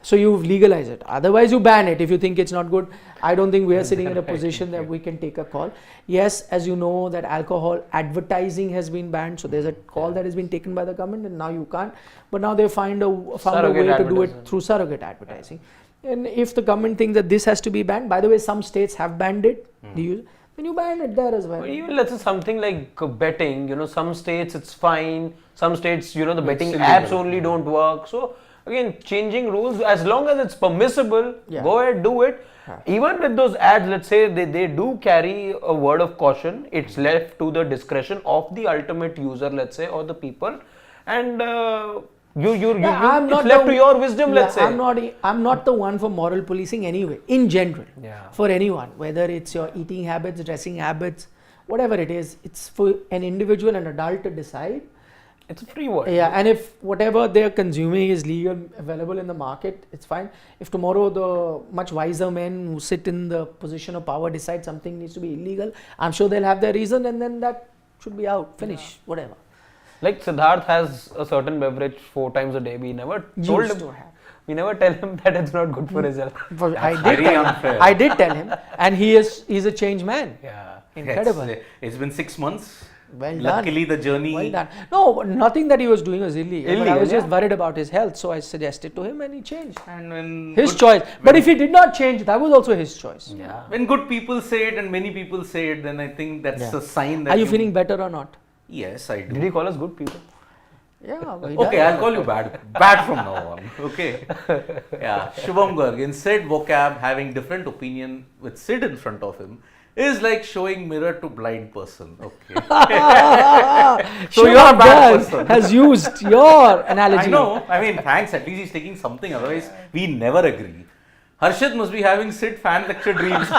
So you legalize it. Otherwise you ban it if you think it's not good. I don't think we are sitting in a position that we can take a call. Yes, as you know that alcohol advertising has been banned. So there's a call that has been taken by the government and now you can't. But now they found a way to do it through surrogate advertising. And if the government thinks that this has to be banned, by the way, some states have banned it. Then you ban it there as well. But even let's say something like betting, some states it's fine, some states, the betting apps only don't work. So again, changing rules, as long as it's permissible, go ahead, do it. Even with those ads, let's say they do carry a word of caution. It's left to the discretion of the ultimate user, let's say, or the people. And it's left to your wisdom, let's say. I'm not the one for moral policing anyway, in general. For anyone, whether it's your eating habits, dressing habits, whatever it is, it's for an individual, an adult to decide. It's a free world. Yeah, and if whatever they're consuming is legal, available in the market, it's fine. If tomorrow the much wiser men who sit in the position of power decide something needs to be illegal, I'm sure they'll have their reason and then that should be out, finish, whatever. Like Siddharth has a certain beverage 4 times a day. We never told him. We never tell him that it's not good for his health. I did tell him, and he's a changed man. Yeah, incredible. It's been 6 months. Well Luckily, done. the journey. Well done. No, nothing that he was doing was illegal. But I was just yeah. worried about his health, so I suggested to him, and he changed. And when His choice. But if he did not change, that was also his choice. Yeah. When good people say it and many people say it, then I think that's a sign that. Are you feeling better or not? Yes, I do. Did he call us good people? Yeah. Okay, I'll call you bad from now on. Okay. Yeah. Shubham Garg, in said vocab, having different opinion with Sid in front of him is like showing mirror to blind person. Okay. So you're a bad person. has used your analogy. I know. I mean, thanks. At least he's taking something. Otherwise, we never agree. Harshit must be having Sid fan lecture dreams. Did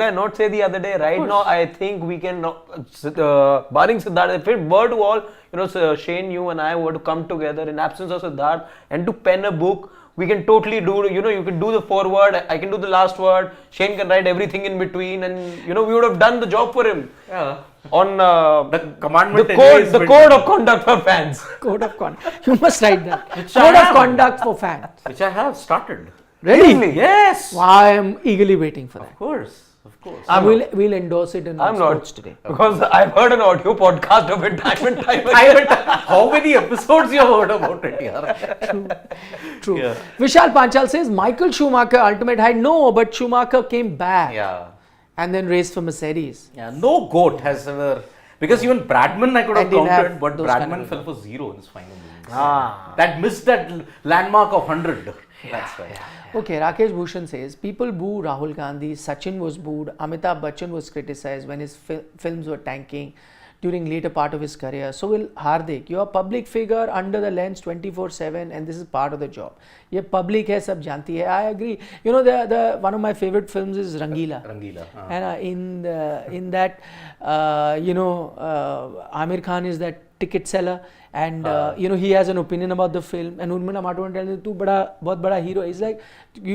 I not say the other day? Right now, I think we can, barring Siddharth, if it were to all, Shane, you and I were to come together in absence of Siddharth and to pen a book, we can totally do, you can do the foreword, I can do the last word, Shane can write everything in between, and, we would have done the job for him. Yeah. On the commandment, the code of conduct for fans. Code of conduct. You must write that. Code of conduct for fans. Which I have started. Really? Yes. Well, I am eagerly waiting for that. Of course. We'll endorse it in sports today. Because I've heard an audio podcast of it time and time again. How many episodes you have heard about it? Yeah. True. Yeah. Vishal Panchal says Michael Schumacher ultimate high. No, but Schumacher came back. Yeah. And then raced for Mercedes. Yeah. No GOAT has ever. Because even Bradman I could have And didn't have counted, but those kind Bradman of fell for 0 in his final innings. Ah. That missed that landmark of 100. That's right. Okay, Rakesh Bhushan says, people boo Rahul Gandhi, Sachin was booed, Amitabh Bachchan was criticized when his films were tanking during later part of his career. So will Hardik. You're a public figure under the lens 24/7 and this is part of the job. Ye public hai, sab janti hai. I agree. You know, the one of my favorite films is Rangila. Rangila. And in that, Amir Khan is that ticket seller, and he has an opinion about the film, and Urmila Mato tells him, "Tu bahut bada hero." He's like,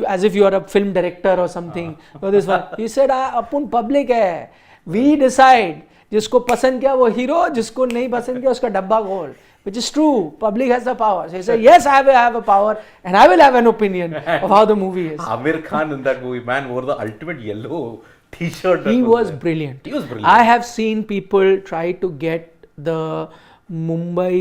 as if you are a film director or something. Or this one, he said, "Apun public hai. We decide. जिसको पसंद किया वो hero, जिसको नहीं पसंद किया उसका डब्बा गोल." Which is true. Public has the power. So he said, yes, I will have a power and I will have an opinion of how the movie is. Amir Khan in that movie, man, wore the ultimate yellow t-shirt. He was brilliant. He was brilliant. I have seen people try to get the Mumbai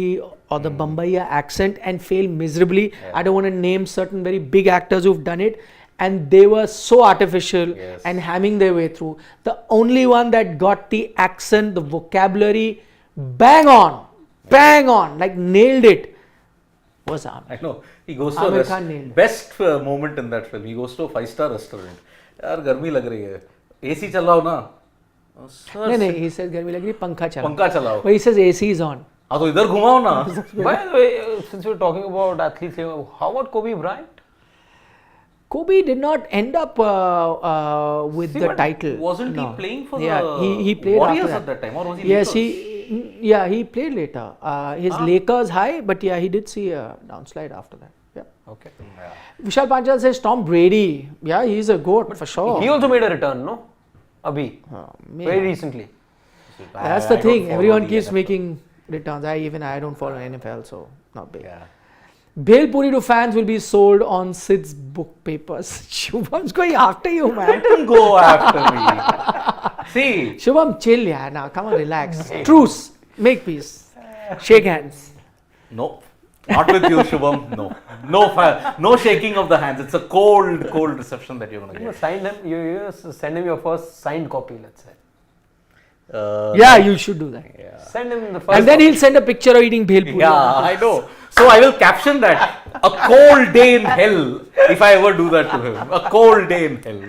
or the Bombaya accent and fail miserably. I don't want to name certain very big actors who've done it. And they were so artificial and hamming their way through. The only one that got the accent, the vocabulary, bang on, like nailed it, was Amir. I know. He goes to Amir a Khan nailed it. best moment in that film. He goes to a 5-star restaurant. यार गर्मी लग रही है. AC चलाओ ना. नहीं, he says गर्मी लग रही है, पंखा चलाओ. पंखा चलाओ. But he says AC is on. हाँ तो इधर घुमाओ ना. By the way, since we're talking about athletes, how about Kobe Bryant? Kobe did not end up with the title. Wasn't No. he playing for Yeah, the he played Warriors after at that time, or was he Yes, Lakers? he played later. His Lakers high, but yeah, he did see a downslide after that. Yeah. Okay. Vishal Panchal says Tom Brady. Yeah, he's a goat for sure. He also made a return, no? Abhi. Maybe. Very recently. That's the thing. Everyone keeps making returns. I don't follow NFL, so not big. Yeah. Bhel Puri to fans will be sold on Sid's book papers. Shubham's going after you, man. Go after me. See. Shubham, chill, yeah. Now, come on, relax. Truce. Make peace. Shake hands. No. Not with you, Shubham. No. No shaking of the hands. It's a cold reception that you're going to You get. signed him. You send him your first signed copy, let's say. Yeah, you should do that. Yeah. Send him the first. And then he'll send a picture of eating Bhel Puri. Yeah, I know. So I will caption that. A cold day in hell. If I ever do that to him. A cold day in hell.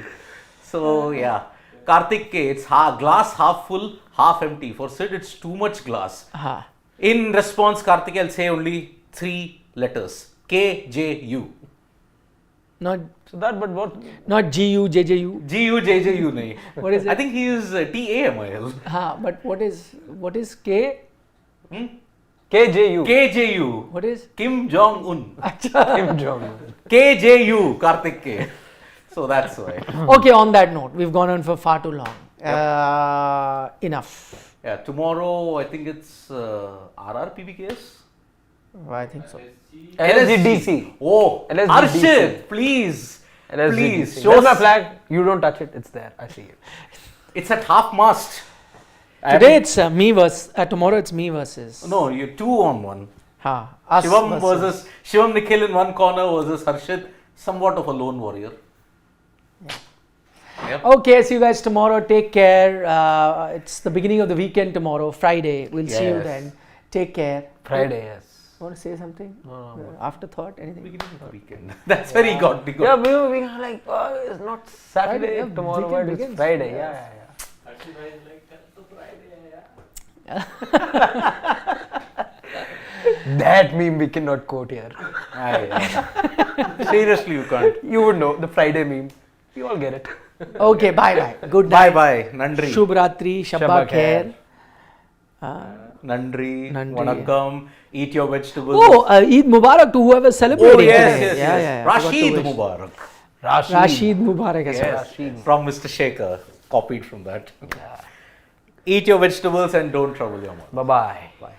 So yeah. Karthik K. It's glass half full, half empty. For Sid, it's too much glass. In response, Karthik, I'll say only 3 letters. KJU. Not but what? not GU, JJU. GUJJU nahi. What is it? I think he is TAMIL. But what is K? KJU. KJU. What is? Kim Jong Un. Kim Jong. KJU. Karthik K. So that's why. Okay, on that note, we've gone on for far too long. Enough. Yeah, tomorrow I think it's RRPBKS. I think so. LSGDC. Oh, LSGDC. Arshid, please. Please. Show my flag. You don't touch it. It's there. I see it. It's at half mast. Today it's me versus. Tomorrow it's me versus. No, you're 2-on-1. Us Shivam versus Shivam Nikhil in one corner versus Harshit, somewhat of a lone warrior. Yep. Okay, see you guys tomorrow. Take care. It's the beginning of the weekend tomorrow, Friday. We'll see you Yes. then. Take care. Friday, yes. Want to say something? No. Afterthought? Anything? Beginning of the weekend. That's where he got the Yeah, we were like, it's not Saturday Friday, yeah, tomorrow, weekend but it's begins. Friday. Yeah. Actually, I like that. So Friday, yeah. That meme we cannot quote here. Seriously, you can't. You would know the Friday meme. You all get it. Okay, bye. Good Bye night. bye. Nandri. Shubh Ratri, Shabba Khair. Nandri. Nandri. Vanakkam. Eat your vegetables. Oh, Eid Mubarak to whoever's celebrating Oh, yes, today. yes, Yeah, yes. yeah. Forgot to Rashid wish. Mubarak. Rashid Mubarak as well. Yes, from Mr. Shekhar. Copied from that. Eat your vegetables and don't trouble your mother. Bye-bye. Bye.